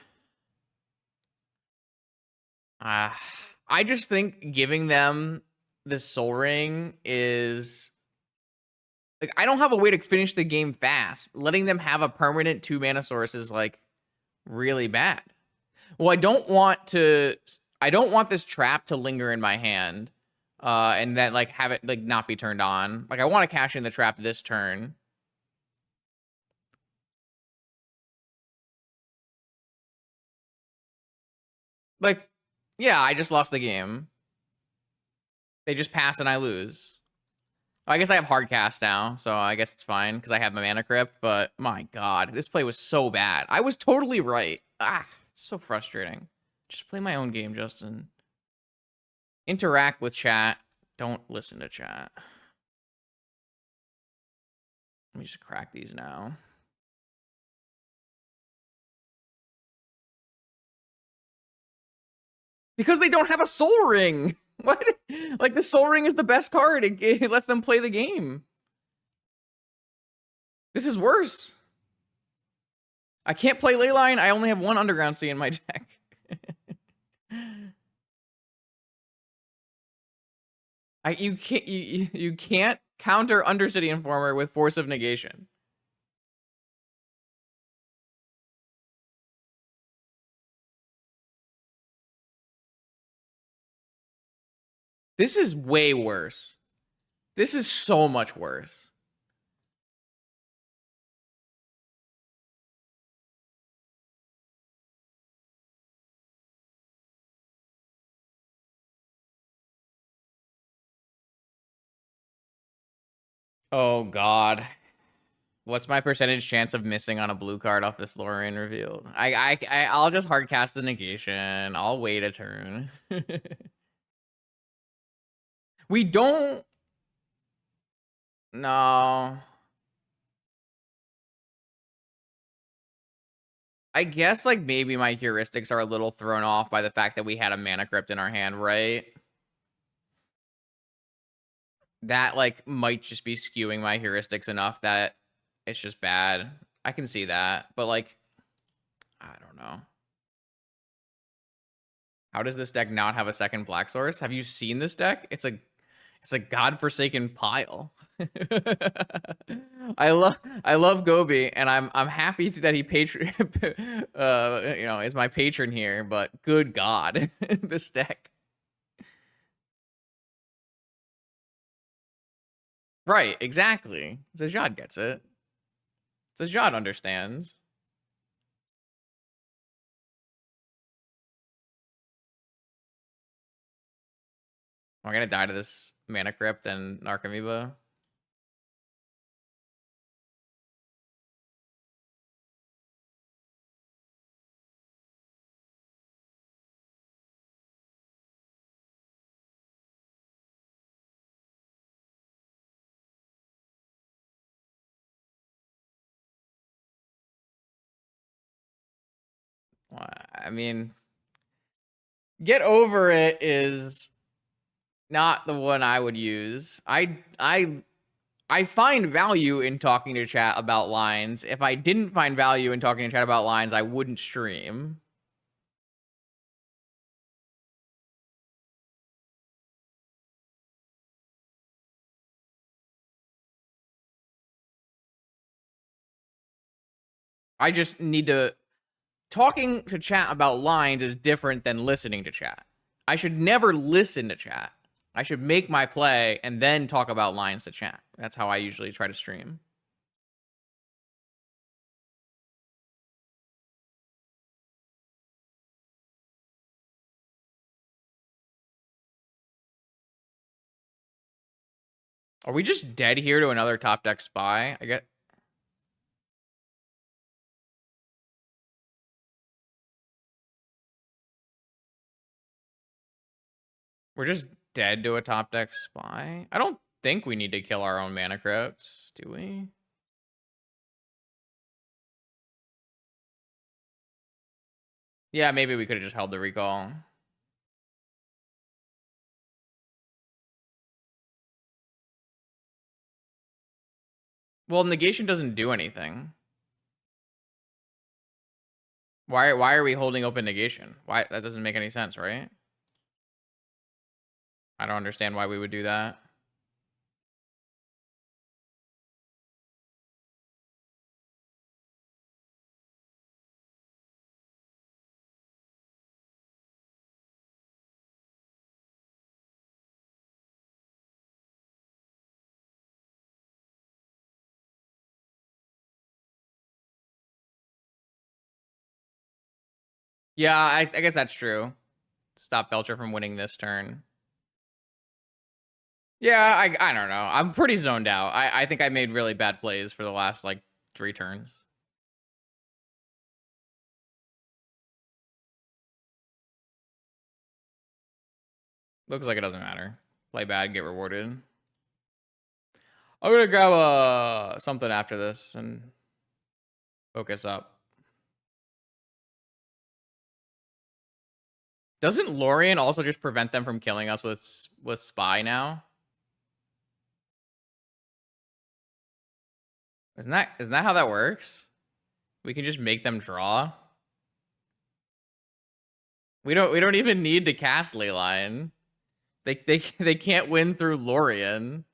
I just think giving them the Soul Ring is like, I don't have a way to finish the game fast. Letting them have a permanent 2 mana source is like really bad. Well, I don't want this trap to linger in my hand, and then like have it like not be turned on. Like I want to cash in the trap this turn. Like, yeah, I just lost the game. They just pass and I lose. I guess I have hard cast now, so I guess it's fine because I have my mana crypt. But my god, this play was so bad. I was totally right. It's so frustrating. Just play my own game, Justin. Interact with chat. Don't listen to chat. Let me just crack these now. Because they don't have a Soul Ring. What? Like, the Soul Ring is the best card. It lets them play the game. This is worse. I can't play Leyline. I only have one Underground Sea in my deck. You can't counter Undercity Informer with Force of Negation. This is way worse. This is so much worse. Oh god. What's my percentage chance of missing on a blue card off this Lorraine revealed? I'll just hardcast the negation. I'll wait a turn. We don't. No. I guess like maybe my heuristics are a little thrown off by the fact that we had a mana crypt in our hand, right? That like might just be skewing my heuristics enough that it's just bad. I can see that, but like, I don't know. How does this deck not have a second black source? Have you seen this deck? It's a godforsaken pile. I love Gobi, and I'm happy that he is my patron here. But good God, this deck. Right, exactly. Zajad gets it. Zajad understands. Am I gonna die to this Mana Crypt and Narcomoeba? I mean, get over it is not the one I would use. I find value in talking to chat about lines. If I didn't find value in talking to chat about lines, I wouldn't stream. I just need to... Talking to chat about lines is different than listening to chat. I should never listen to chat. I should make my play and then talk about lines to chat. That's how I usually try to stream. Are we just dead here to another top deck spy? I get... We're just dead to a top deck spy? I don't think we need to kill our own mana crypts, do we? Yeah, maybe we could have just held the recall. Well, negation doesn't do anything. Why are we holding open negation? Why? That doesn't make any sense, right? I don't understand why we would do that. Yeah, I guess that's true. Stop Belcher from winning this turn. Yeah, I don't know. I'm pretty zoned out. I think I made really bad plays for the last, like, 3 turns. Looks like it doesn't matter. Play bad, get rewarded. I'm gonna grab something after this and focus up. Doesn't Lorien also just prevent them from killing us with Spy now? Isn't that how that works? We can just make them draw. We don't even need to cast Leyline. They can't win through Lorien.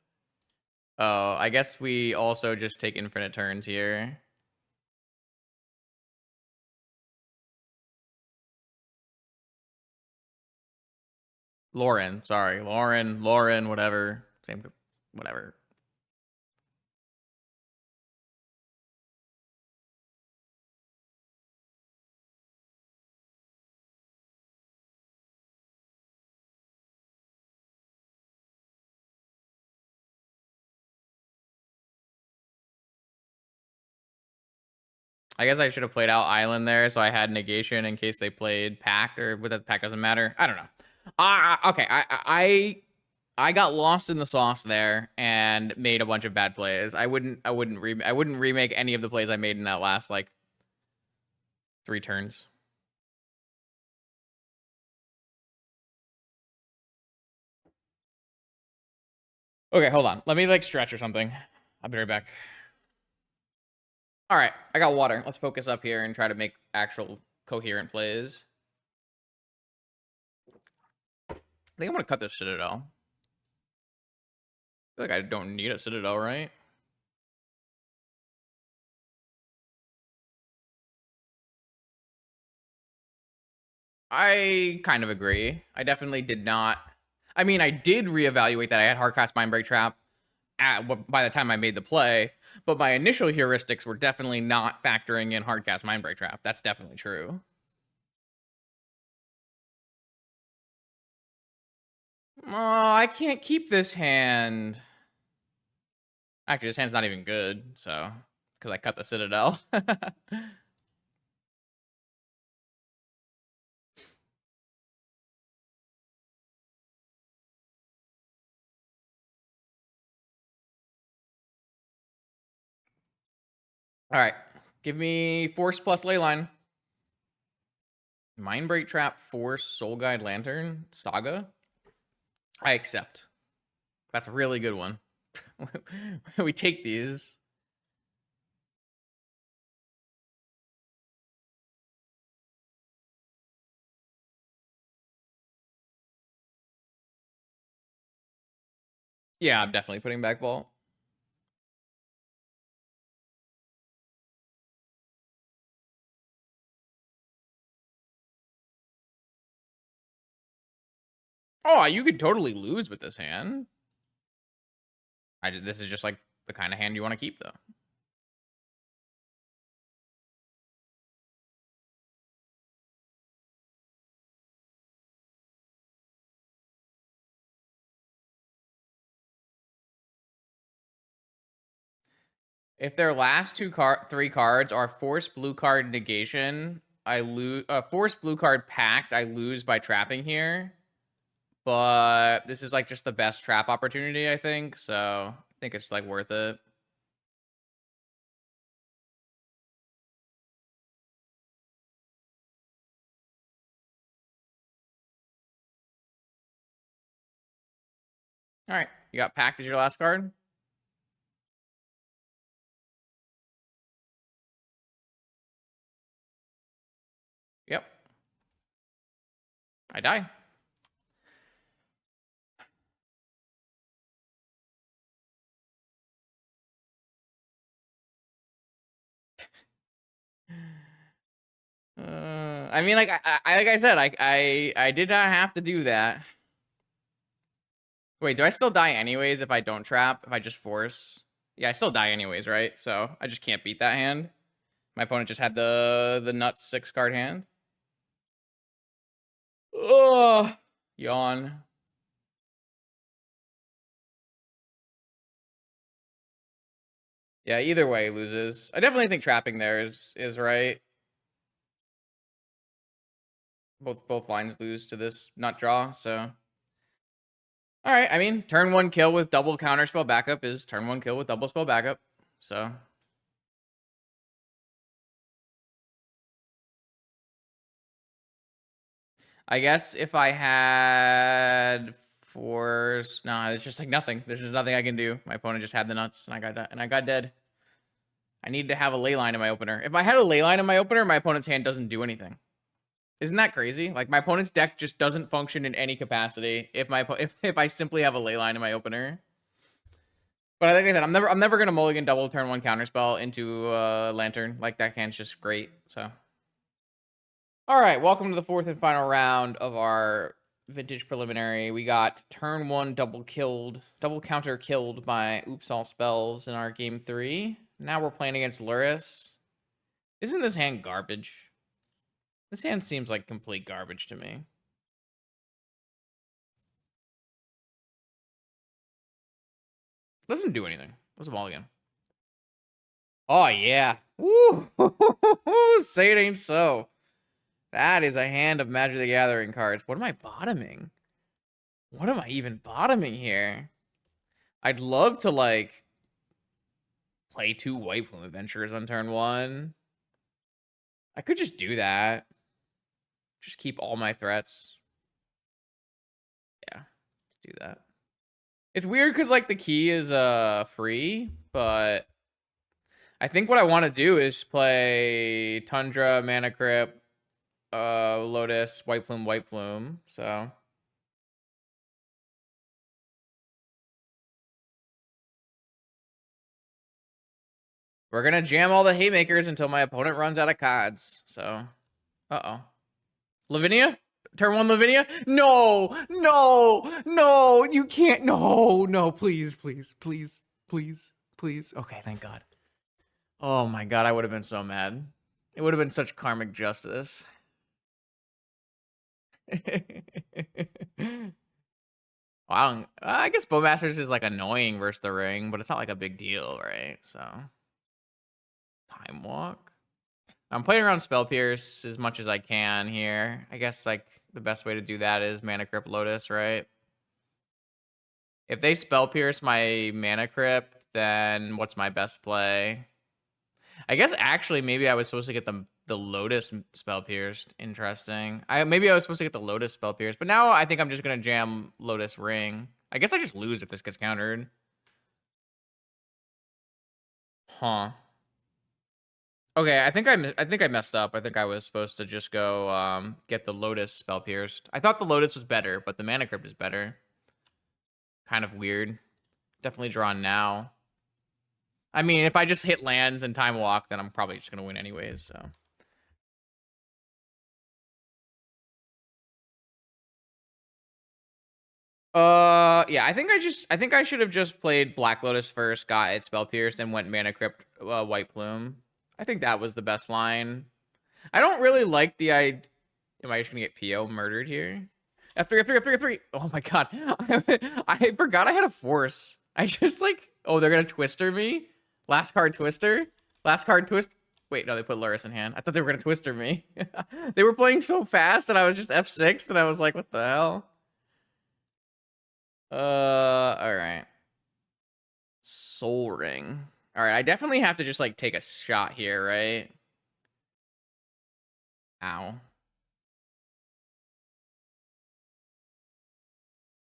Oh, I guess we also just take infinite turns here. Lauren, sorry. Lauren, whatever. Same, whatever. I guess I should have played out Island there, so I had negation in case they played Pact, or whether the Pact doesn't matter. I don't know. Okay, I got lost in the sauce there and made a bunch of bad plays. I wouldn't remake any of the plays I made in that last, like, 3 turns. Okay, hold on. Let me, like, stretch or something. I'll be right back. All right, I got water. Let's focus up here and try to make actual coherent plays. I think I'm gonna cut this Citadel. I feel like I don't need a Citadel, right? I kind of agree. I definitely did not. I mean, I did reevaluate that I had Hardcast Mindbreak Trap by the time I made the play, but my initial heuristics were definitely not factoring in Hardcast Mindbreak Trap. That's definitely true. Oh, I can't keep this hand. Actually, this hand's not even good, so... Because I cut the Citadel. All right. Give me Force plus Leyline. Mindbreak Trap, Force, Soul Guide, Lantern, Saga. I accept. That's a really good one. We take these. Yeah, I'm definitely putting back Vault. Oh, you could totally lose with this hand. This is just like the kind of hand you want to keep, though. If their last three cards are Force, Blue Card, Negation, I lose. Force, Blue Card, Pact, I lose by trapping here. But this is like just the best trap opportunity, I think. So I think it's like worth it. All right, you got Pact as your last card. Yep. I die. I mean, like I said, I did not have to do that. Wait, do I still die anyways if I don't trap? If I just force? Yeah, I still die anyways, right? So I just can't beat that hand. My opponent just had the nuts 6-card hand. Ugh. Yawn. Yeah, either way loses. I definitely think trapping there is right. Both lines lose to this nut draw, so. All right, I mean, turn 1 kill with double counterspell backup is turn 1 kill with double spell backup. So I guess if I had force, nah, it's just like nothing. There's just nothing I can do. My opponent just had the nuts, and I got dead. I need to have a ley line in my opener. If I had a ley line in my opener, my opponent's hand doesn't do anything. Isn't that crazy? Like my opponent's deck just doesn't function in any capacity if if I simply have a ley line in my opener. But like I said, I'm never gonna mulligan double turn 1 counterspell into Lantern. Like that hand's just great. So, all right, welcome to the 4th and final round of our vintage preliminary. We got turn 1 double counter killed by Oops All Spells in our game 3. Now we're playing against Lurrus. Isn't this hand garbage? This hand seems like complete garbage to me. Doesn't do anything. What's a mulligan? Oh, yeah. Woo! Say it ain't so. That is a hand of Magic the Gathering cards. What am I bottoming? What am I even bottoming here? I'd love to, like, play 2 White Plume Adventures on turn 1. I could just do that. Just keep all my threats. Yeah, do that. It's weird because, like, the key is free, but I think what I want to do is play Tundra, Mana Crypt, Lotus, White Plume, so. We're gonna jam all the haymakers until my opponent runs out of cards, so. Uh-oh. Lavinia? Turn 1 Lavinia? No! No! No! You can't! No! Please. Okay, thank God. Oh my God, I would have been so mad. It would have been such karmic justice. Wow, I guess Bowmasters is like annoying versus the ring, but it's not like a big deal, right? So, Time Walk. I'm playing around Spell Pierce as much as I can here. I guess like the best way to do that is Mana Crypt Lotus, right? If they Spell Pierce my Mana Crypt, then what's my best play? I guess actually maybe I was supposed to get the Lotus spell pierced. Interesting. Maybe I was supposed to get the Lotus spell pierced, but now I think I'm just gonna jam Lotus Ring. I guess I just lose if this gets countered. Huh. Okay, I think I messed up. I think I was supposed to just go get the Lotus spell pierced. I thought the Lotus was better, but the Mana Crypt is better. Kind of weird. Definitely drawn now. I mean, if I just hit lands and time walk, then I'm probably just gonna win anyways, so. Yeah, I think I should have just played Black Lotus first, got it spell pierced, and went Mana Crypt, White Plume. I think that was the best line. I don't really like the idea. Am I just gonna get PO murdered here? F3, F3, F3, F3. Oh my god. I forgot I had a force. I just like, oh, they're gonna Twister me? Last card Twister? Last card twist. Wait, no, they put Lurrus in hand. I thought they were gonna Twister me. They were playing so fast and I was just F6 and I was like, what the hell? Alright. Soul Ring. Alright, I definitely have to just like take a shot here, right? Ow.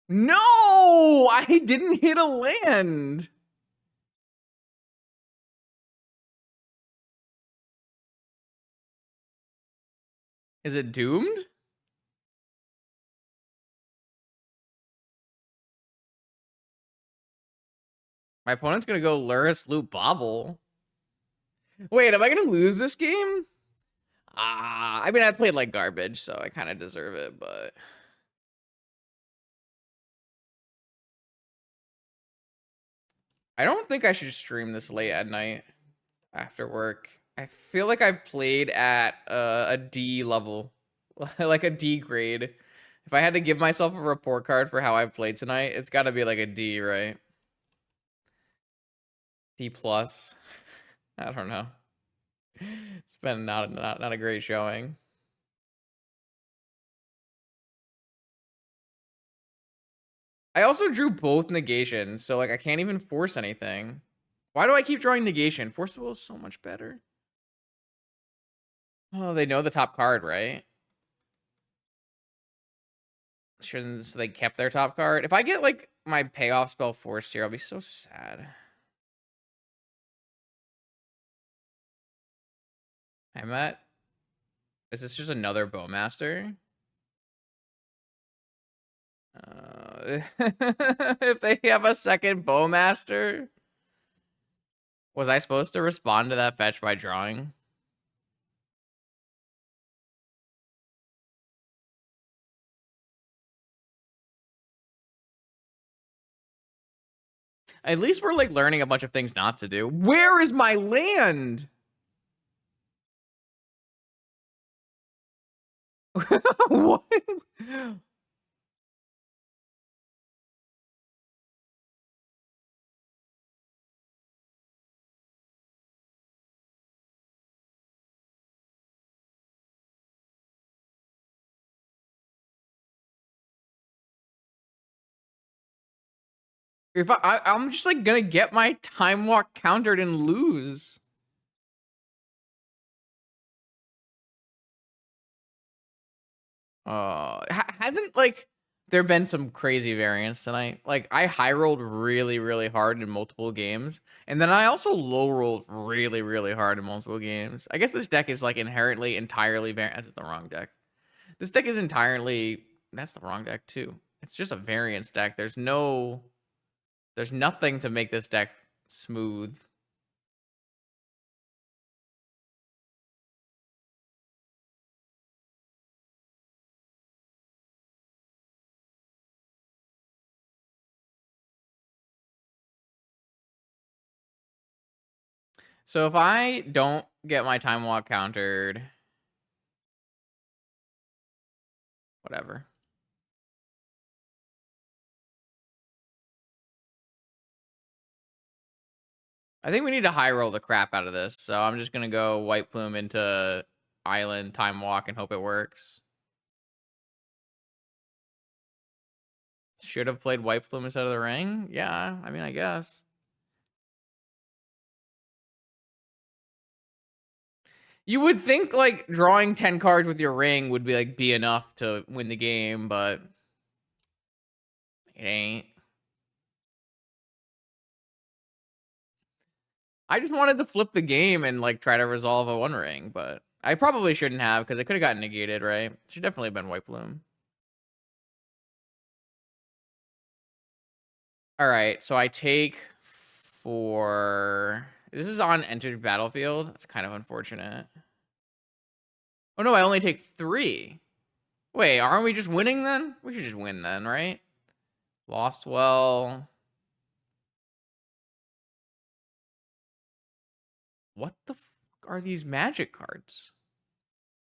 No! I didn't hit a land! Is it doomed? My opponent's gonna go Lurrus Loop Bobble. Wait, am I gonna lose this game? I mean, I played like garbage, so I kind of deserve it, but... I don't think I should stream this late at night after work. I feel like I've played at a D level, like a D grade. If I had to give myself a report card for how I've played tonight, it's got to be like a D, right? D plus. I don't know. It's been not a great showing. I also drew both negations, so like I can't even force anything. Why do I keep drawing negation? Force the will is so much better. Oh, they know the top card, right? Shouldn't so they kept their top card? If I get like my payoff spell forced here, I'll be so sad. I'm at. Is this just another Bowmaster? If they have a second Bowmaster, was I supposed to respond to that fetch by drawing? At least we're like learning a bunch of things not to do. Where is my land? What? If I'm just like gonna get my time walk countered and lose. Hasn't like there been some crazy variants tonight? Like I high rolled really, really hard in multiple games, and then I also low rolled really, really hard in multiple games. I guess this deck is like inherently entirely variant. That's the wrong deck. This deck is entirely. That's the wrong deck too. It's just a variance deck. There's nothing to make this deck smooth. So if I don't get my time walk countered, whatever. I think we need to high roll the crap out of this. So I'm just gonna go White Plume into Island, time walk, and hope it works. Should have played White Plume instead of the ring. Yeah, I mean, I guess. You would think like drawing 10 cards with your ring would be enough to win the game, but it ain't. I just wanted to flip the game and like try to resolve a one ring, but I probably shouldn't have because it could have gotten negated, right? Should definitely have been white bloom. All right, so I take for this is on entered battlefield. That's kind of unfortunate. Oh no, I only take 3. Wait, aren't we just winning then? We should just win then, right? Lost well. What the fuck are these magic cards?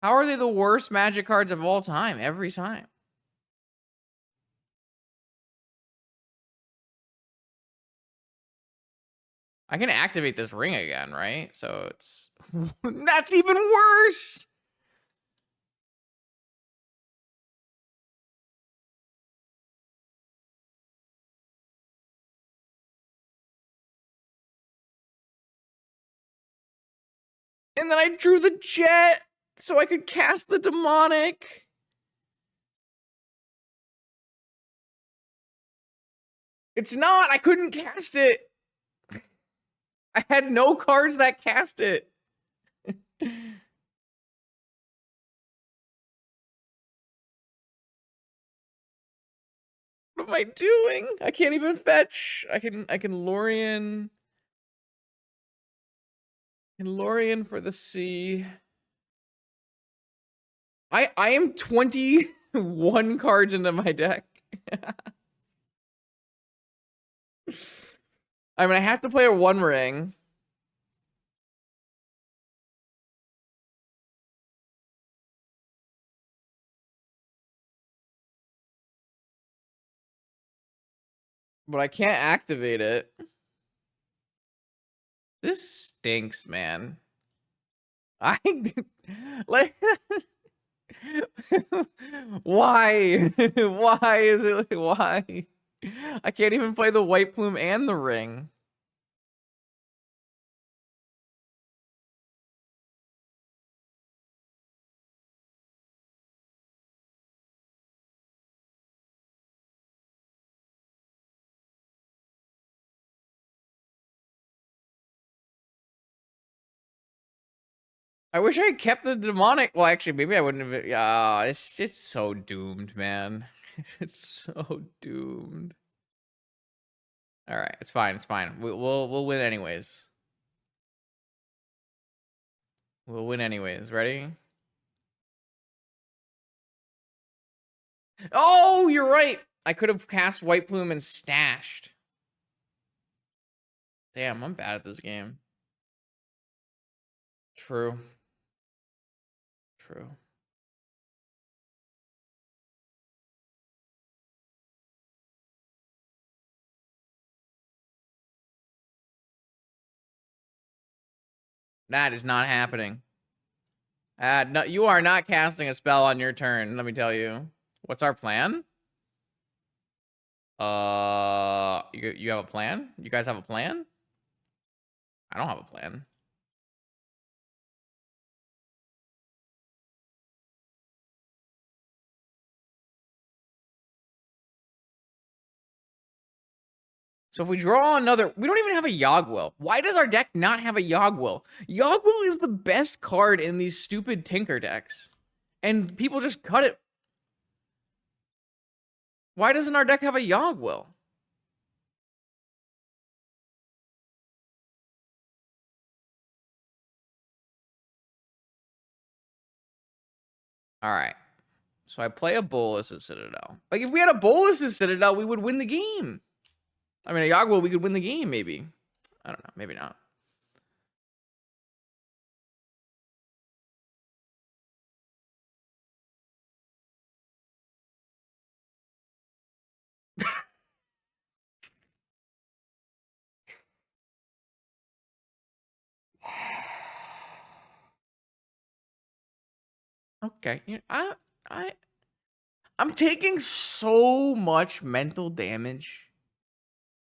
How are they the worst magic cards of all time every time? I can activate this ring again, right? So it's that's even worse. And then I drew the jet so I could cast the demonic. It's not. I couldn't cast it. I had no cards that cast it. What am I doing? I can't even fetch. I can Lorien. Lorien for the sea. I am 21 cards into my deck. I mean, I have to play a one ring. But I can't activate it. This stinks, man. I like why? Why is it like why? I can't even play the white plume and the ring. I wish I had kept the demonic. Well, actually, maybe I wouldn't have. Yeah, it's so doomed, man. It's so doomed. All right, it's fine. It's fine. We'll win anyways. We'll win anyways. Ready? Oh, you're right. I could have cast white plume and stashed. Damn, I'm bad at this game. True. True. That is not happening. No, you are not casting a spell on your turn, let me tell you. What's our plan? You have a plan? You guys have a plan? I don't have a plan. So if we draw another, we don't even have a Yogwill. Why does our deck not have a Yogwill? Yogwill is the best card in these stupid Tinker decks. And people just cut it. Why doesn't our deck have a Yogwill? All right. So I play a Bolas's Citadel. Like, if we had a Bolas's Citadel, we would win the game. I mean, a Yogwill, we could win the game, maybe. I don't know. Maybe not. Okay. I'm taking so much mental damage.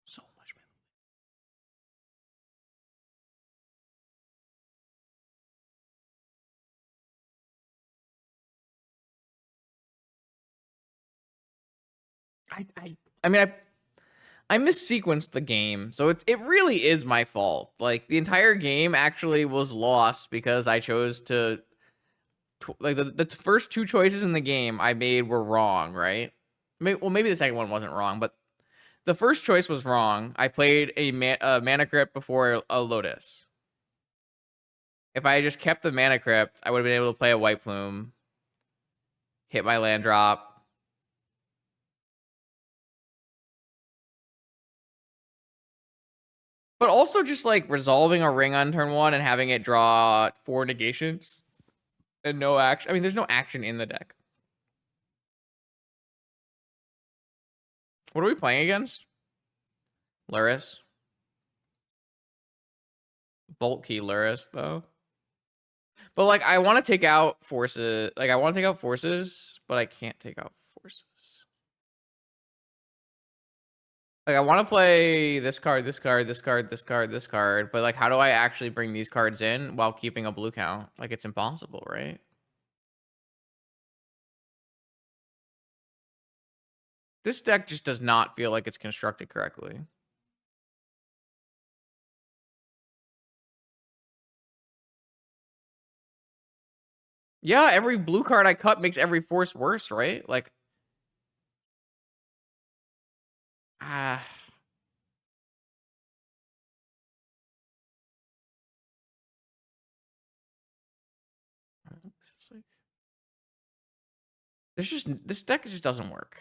So much mental. I mean, I missequenced the game, so it really is my fault. Like the entire game actually was lost because I chose to like the first two choices in the game I made were wrong, right? Maybe the second one wasn't wrong, but the first choice was wrong. I played a mana crypt before a Lotus. If I had just kept the mana crypt, I would have been able to play a White Plume, hit my land drop. But also just like resolving a ring on turn 1 and having it draw 4 negations and no action. I mean, there's no action in the deck. What are we playing against? Lurrus. Vault Key Lurrus, though. But like, I want to take out forces. Like, I want to take out forces, but I can't take out forces. Like, I want to play this card, this card, this card, this card, this card. But like, how do I actually bring these cards in while keeping a blue count? Like, it's impossible, right? This deck just does not feel like it's constructed correctly. Yeah, every blue card I cut makes every force worse, right? Like, ah. This deck just doesn't work.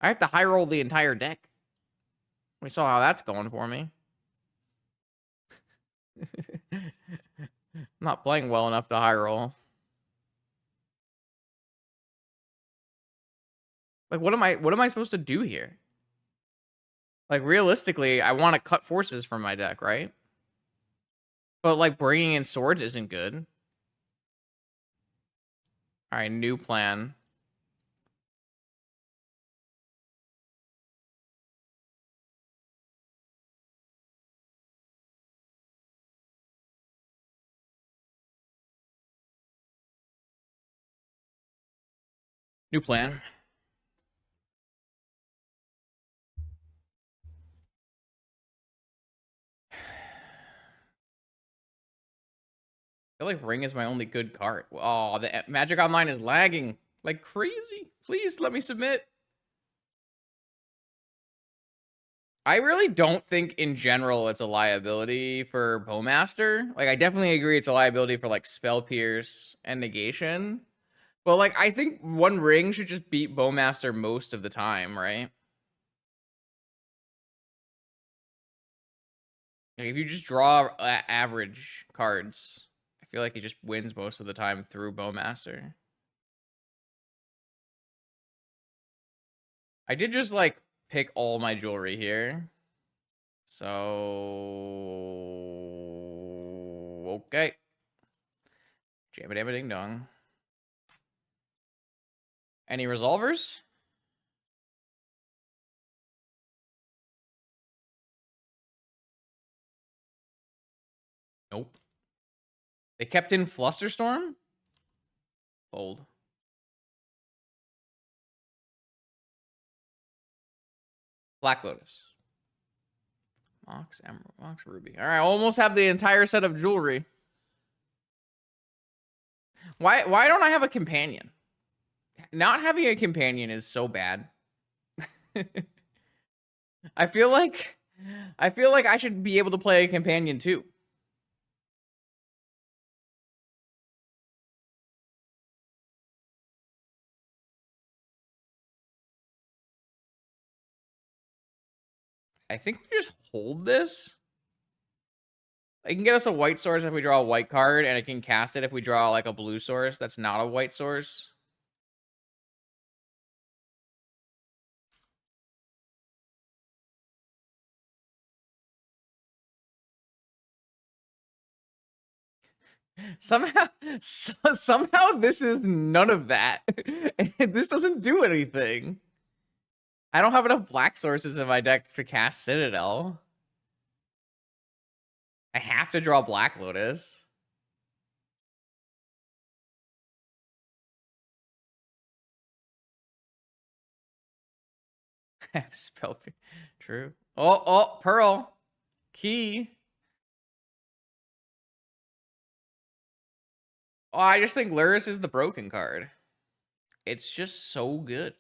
I have to high roll the entire deck. We saw how that's going for me. I'm not playing well enough to high roll. Like, what am I supposed to do here? Like, realistically, I want to cut forces from my deck, right? But like, bringing in swords isn't good. All right, new plan. New plan. I feel like Ring is my only good card. Oh, the Magic Online is lagging like crazy. Please let me submit. I really don't think in general it's a liability for Bowmaster. Like, I definitely agree it's a liability for like Spell Pierce and Negation. But like, I think one ring should just beat Bowmaster most of the time, right? Like, if you just draw average cards, I feel like he just wins most of the time through Bowmaster. I did just like pick all my jewelry here. So, okay. Jam a ding dong. Any resolvers? Nope. They kept in Flusterstorm? Fold. Black Lotus. Mox Emerald. Mox Ruby. All right, almost have the entire set of jewelry. Why don't I have a companion? Not having a companion is so bad. I feel like I should be able to play a companion too. I think we just hold this. It can get us a white source if we draw a white card, and it can cast it if we draw like a blue source that's not a white source. Somehow this is none of that. This doesn't do anything. I don't have enough black sources in my deck to cast Citadel. I have to draw Black Lotus. Spell. True. Oh, Pearl. Key. Oh, I just think Lurrus is the broken card. It's just so good.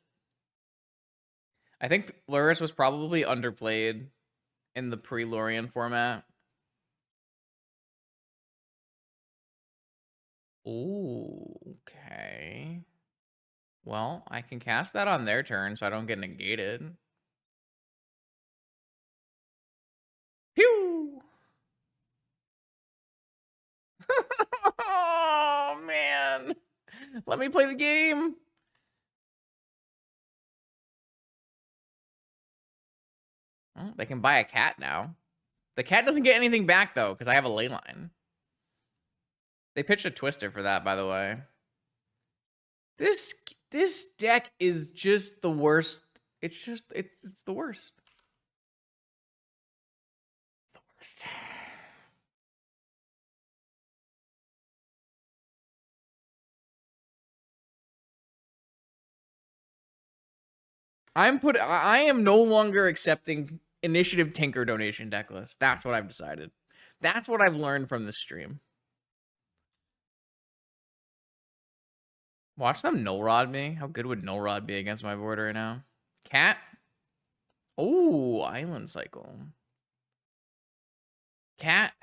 I think Lurrus was probably underplayed in the pre-Lorien format. Ooh, okay. Well, I can cast that on their turn so I don't get negated. Pew! Oh, man. Let me play the game. Oh, they can buy a cat now. The cat doesn't get anything back, though, because I have a ley line. They pitched a Twister for that, by the way. This deck is just the worst. It's the worst. It's the worst. I am no longer accepting initiative tinker donation deck lists. That's what I've decided. That's what I've learned from this stream. Watch them null rod me. How good would null rod be against my board right now? Cat. Oh, island cycle. Cat.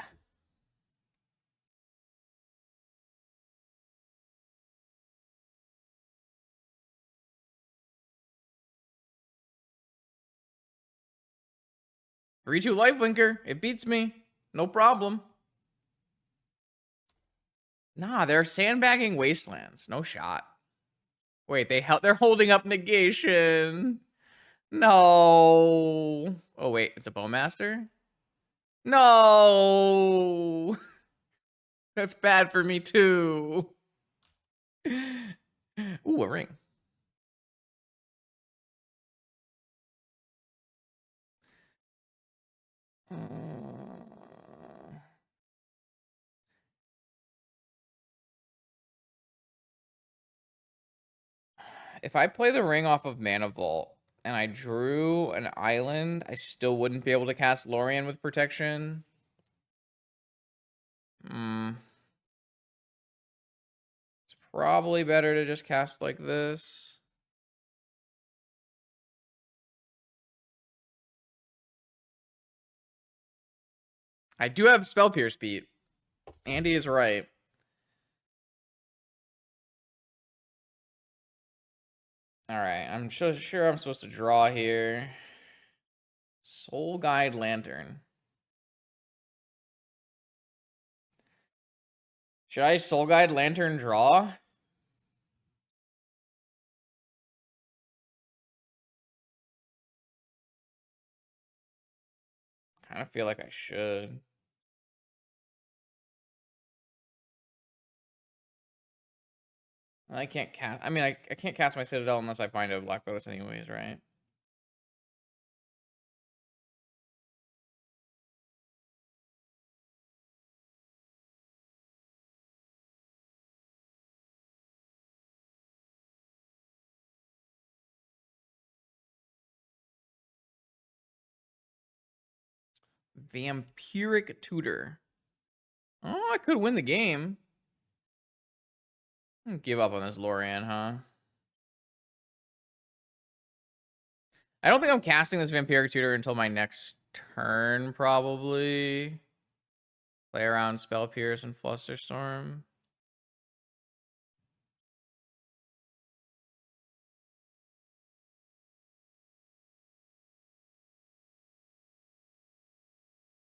Three-two lifelinker. It beats me. No problem. Nah, they're sandbagging wastelands. No shot. Wait, they're holding up negation. No. Oh wait, it's a bowmaster? No. That's bad for me too. Ooh, a ring. If I play the ring off of Mana Vault and I drew an island, I still wouldn't be able to cast Lorien with protection. It's probably better to just cast like this. I do have Spell Pierce beat. Andy is right. All right, I'm sure I'm supposed to draw here. Soul Guide Lantern. Should I Soul Guide Lantern draw? Kind of feel like I should. I can't cast. I mean, I can't cast my Citadel unless I find a Black Lotus, anyways, right? Vampiric Tutor. Oh, I could win the game. Give up on this Lorien, huh? I don't think I'm casting this Vampiric Tutor until my next turn, probably. Play around Spell Pierce and Flusterstorm.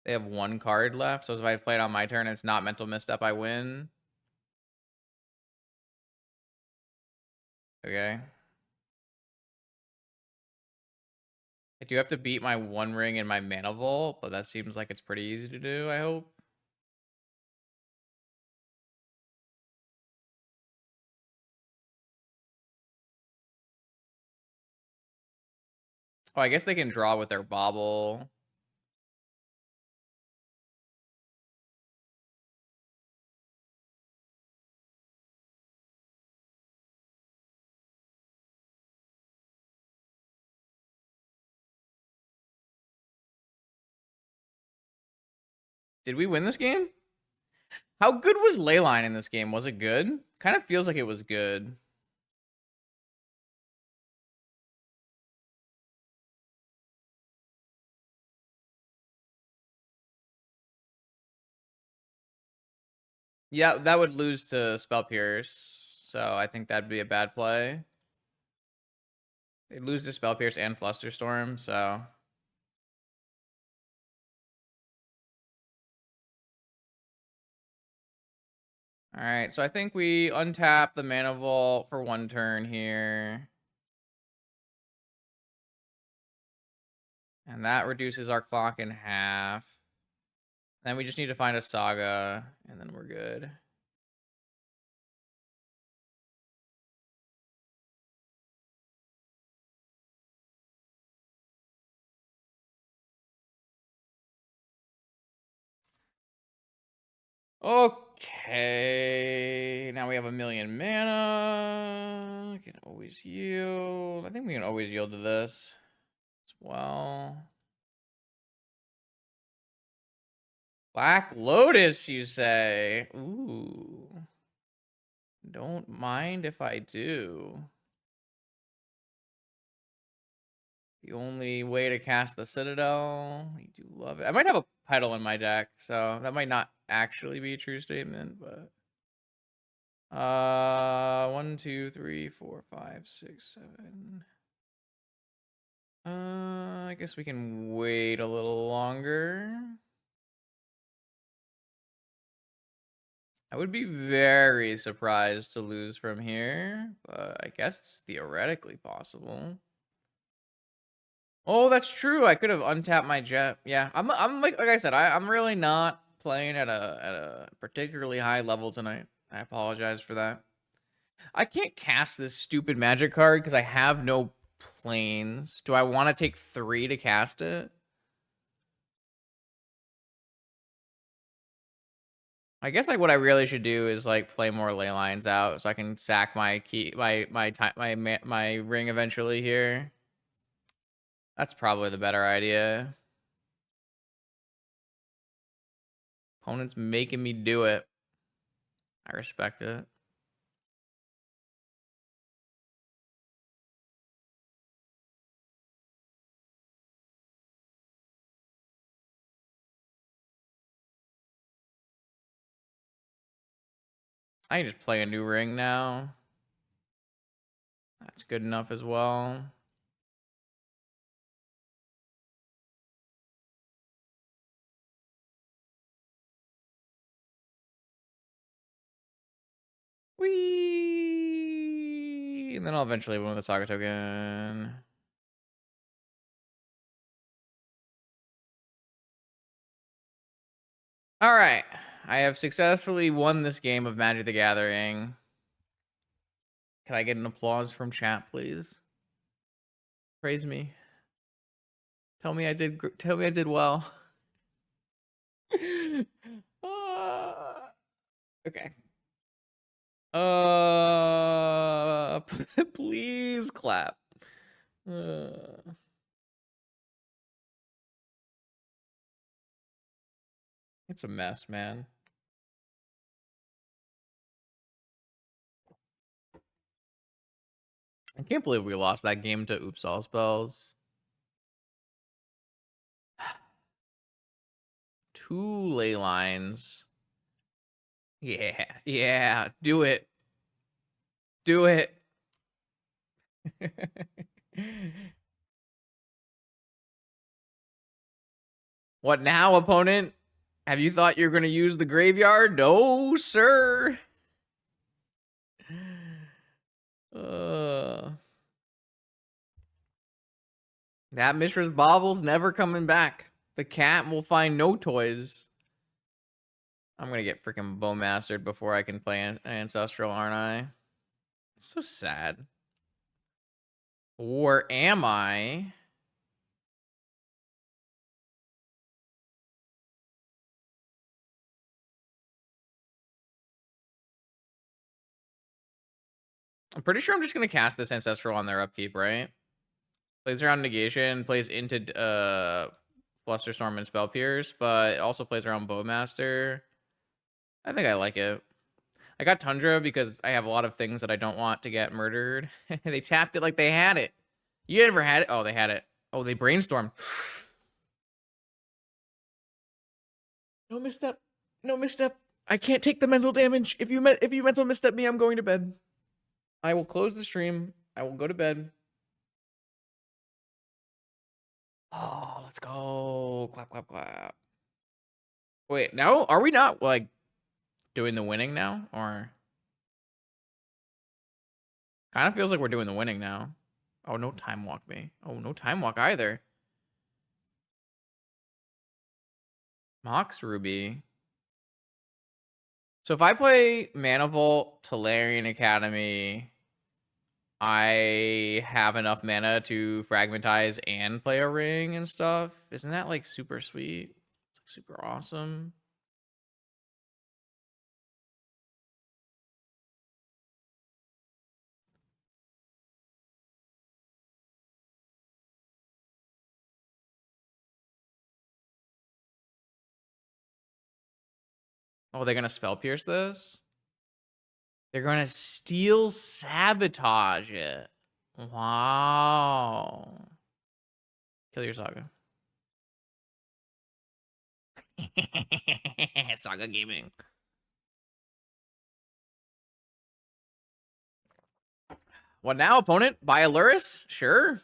They have one card left, so if I play it on my turn and it's not Mental Misstep, I win. Okay. I do have to beat my One Ring and my Mana Vault, but that seems like it's pretty easy to do, I hope. Oh, I guess they can draw with their Bobble. Did we win this game? How good was Leyline in this game? Was it good? Kind of feels like it was good. Yeah, that would lose to Spell Pierce. So I think that'd be a bad play. They lose to Spell Pierce and Flusterstorm, so. Alright, so I think we untap the Mana Vault for 1 turn here. And that reduces our clock in half. Then we just need to find a Saga, and then we're good. Okay, now we have 1,000,000 mana. Can always yield. I think we can always yield to this as well. Black Lotus, you say? Ooh. Don't mind if I do. The only way to cast the Citadel. I do love it. I might have a Petal in my deck, so that might not actually be a true statement, but 1, 2, 3, 4, 5, 6, 7. I guess we can wait a little longer. I would be very surprised to lose from here, but I guess it's theoretically possible. Oh, that's true. I could have untapped my jet. Yeah, I'm like I said, I'm really not playing at a particularly high level tonight. I apologize for that. I can't cast this stupid magic card because I have no planes. Do I want to take 3 to cast it? I guess like what I really should do is like play more ley lines out so I can sack my key my ring eventually here. That's probably the better idea. Opponent's making me do it. I respect it. I can just play a new ring now. That's good enough as well. Whee! And then I'll eventually win with the Saga token. All right. I have successfully won this game of Magic the Gathering. Can I get an applause from chat, please? Praise me. Tell me I did well. Okay. Please clap. It's a mess, man. I can't believe we lost that game to Oops All Spells. 2 ley lines. Yeah, do it. Do it. What now, opponent? Have you thought you're going to use the graveyard? No, sir. That Mishra's Bauble's never coming back. The cat will find no toys. I'm going to get freaking Bowmastered before I can play Ancestral, aren't I? It's so sad. Or am I? I'm pretty sure I'm just going to cast this Ancestral on their upkeep, right? Plays around Negation, plays into Flusterstorm and Spell Pierce, but it also plays around Bowmaster. I think I like it. I got Tundra because I have a lot of things that I don't want to get murdered. They tapped it like they had it. You never had it? Oh, they had it. Oh, they brainstormed. No misstep. No misstep. I can't take the mental damage. If you mental misstep me, I'm going to bed. I will close the stream. I will go to bed. Oh, let's go. Clap, clap, clap. Wait, now are we not like doing the winning now? Or kind of feels like we're doing the winning now. Oh, no time walk me. Oh, no time walk either. Mox Ruby. So if I play Manifold, Tolarian Academy, I have enough mana to fragmentize and play a ring and stuff. Isn't that like super sweet? It's like super awesome. Oh, they're gonna spell pierce this? They're gonna steal sabotage it. Wow. Kill your Saga. Saga gaming. What now, opponent? Buy a Lurrus? Sure.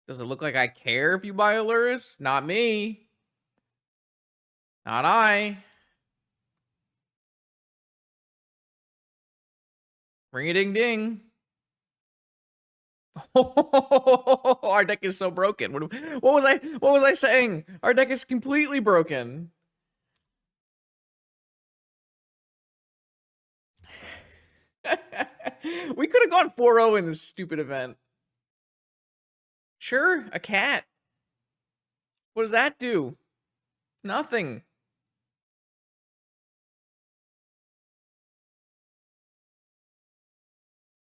Does it look like I care if you buy a Lurrus? Not me. Not I. Ring a ding ding. Our deck is so broken. What was I saying? Our deck is completely broken. We could have gone 4-0 in this stupid event. Sure, a cat. What does that do? Nothing.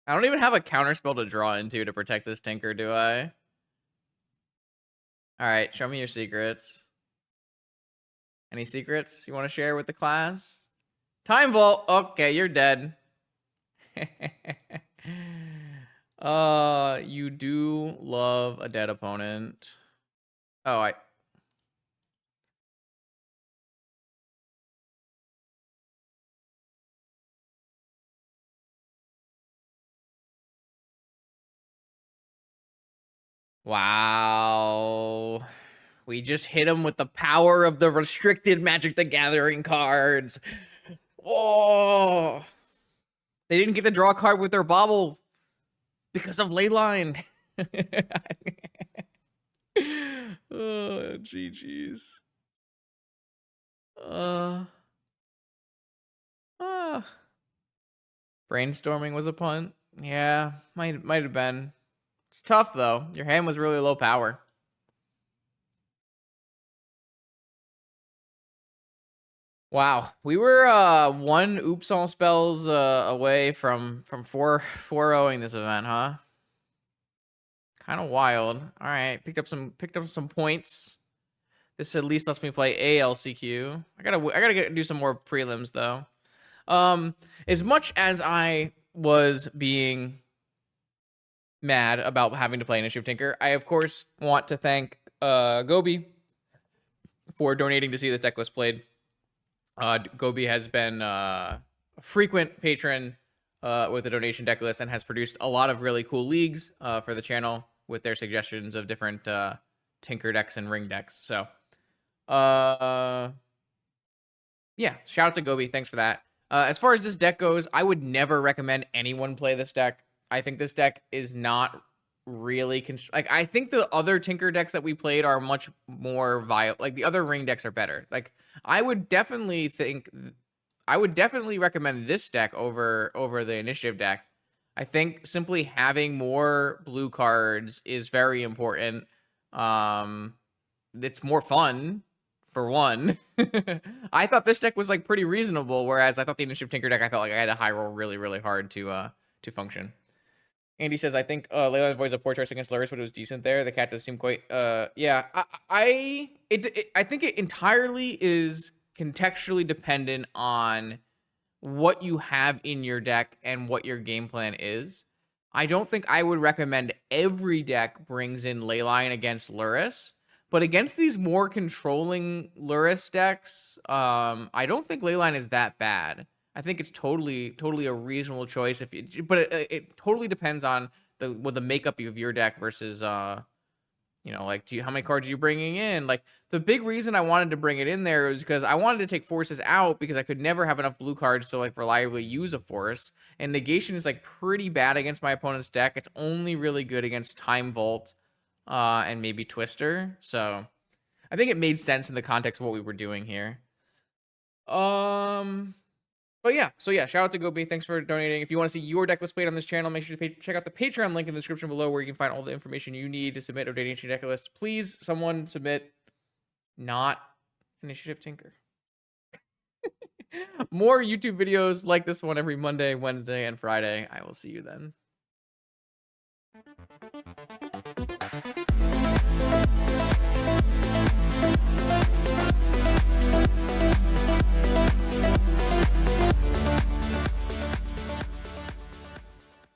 I don't even have a counterspell to draw into to protect this Tinker, do I? Alright, show me your secrets. Any secrets you want to share with the class? Time Vault! Okay, you're dead. You do love a dead opponent. Oh, Wow. We just hit him with the power of the restricted Magic the Gathering cards. Oh. They didn't get to draw a card with their bobble because of Leyline. Oh, GG's. Brainstorming was a punt. Yeah, might have been. It's tough though. Your hand was really low power. Wow, we were one oops all spells away from 4-0ing this event, huh? Kind of wild. All right, picked up some points. This at least lets me play ALCQ. I gotta do some more prelims though. As much as I was being mad about having to play Initiative Tinker, I of course want to thank Gobi for donating to see this deck list played. Gobi has been a frequent patron with the donation deck list and has produced a lot of really cool leagues for the channel with their suggestions of different Tinker decks and Ring decks. So, yeah, shout out to Gobi. Thanks for that. As far as this deck goes, I would never recommend anyone play this deck. I think this deck is not really like I think the other Tinker decks that we played are much more viable. Like the other Ring decks are better. Like I would definitely recommend this deck over the Initiative deck. I think simply having more blue cards is very important. It's more fun for one. I thought this deck was like pretty reasonable, whereas I thought the Initiative Tinker deck I felt like I had to high roll really hard to function. Andy says, I think Leyline avoids a poor choice against Lurrus, but it was decent there. The cat does seem quite yeah. I think it entirely is contextually dependent on what you have in your deck and what your game plan is. I don't think I would recommend every deck brings in Leyline against Lurrus, but against these more controlling Lurrus decks, I don't think Leyline is that bad. I think it's totally a reasonable choice. But it totally depends on the makeup of your deck versus like, how many cards are you bringing in? Like, the big reason I wanted to bring it in there was because I wanted to take forces out because I could never have enough blue cards to like reliably use a force. And negation is like pretty bad against my opponent's deck. It's only really good against Time Vault, and maybe Twister. So I think it made sense in the context of what we were doing here. But yeah, so yeah, shout out to Gobi. Thanks for donating. If you want to see your deck list played on this channel, make sure to check out the Patreon link in the description below where you can find all the information you need to submit updating your deck list. Please, someone submit not Initiative Tinker. More YouTube videos like this one every Monday, Wednesday, and Friday. I will see you then.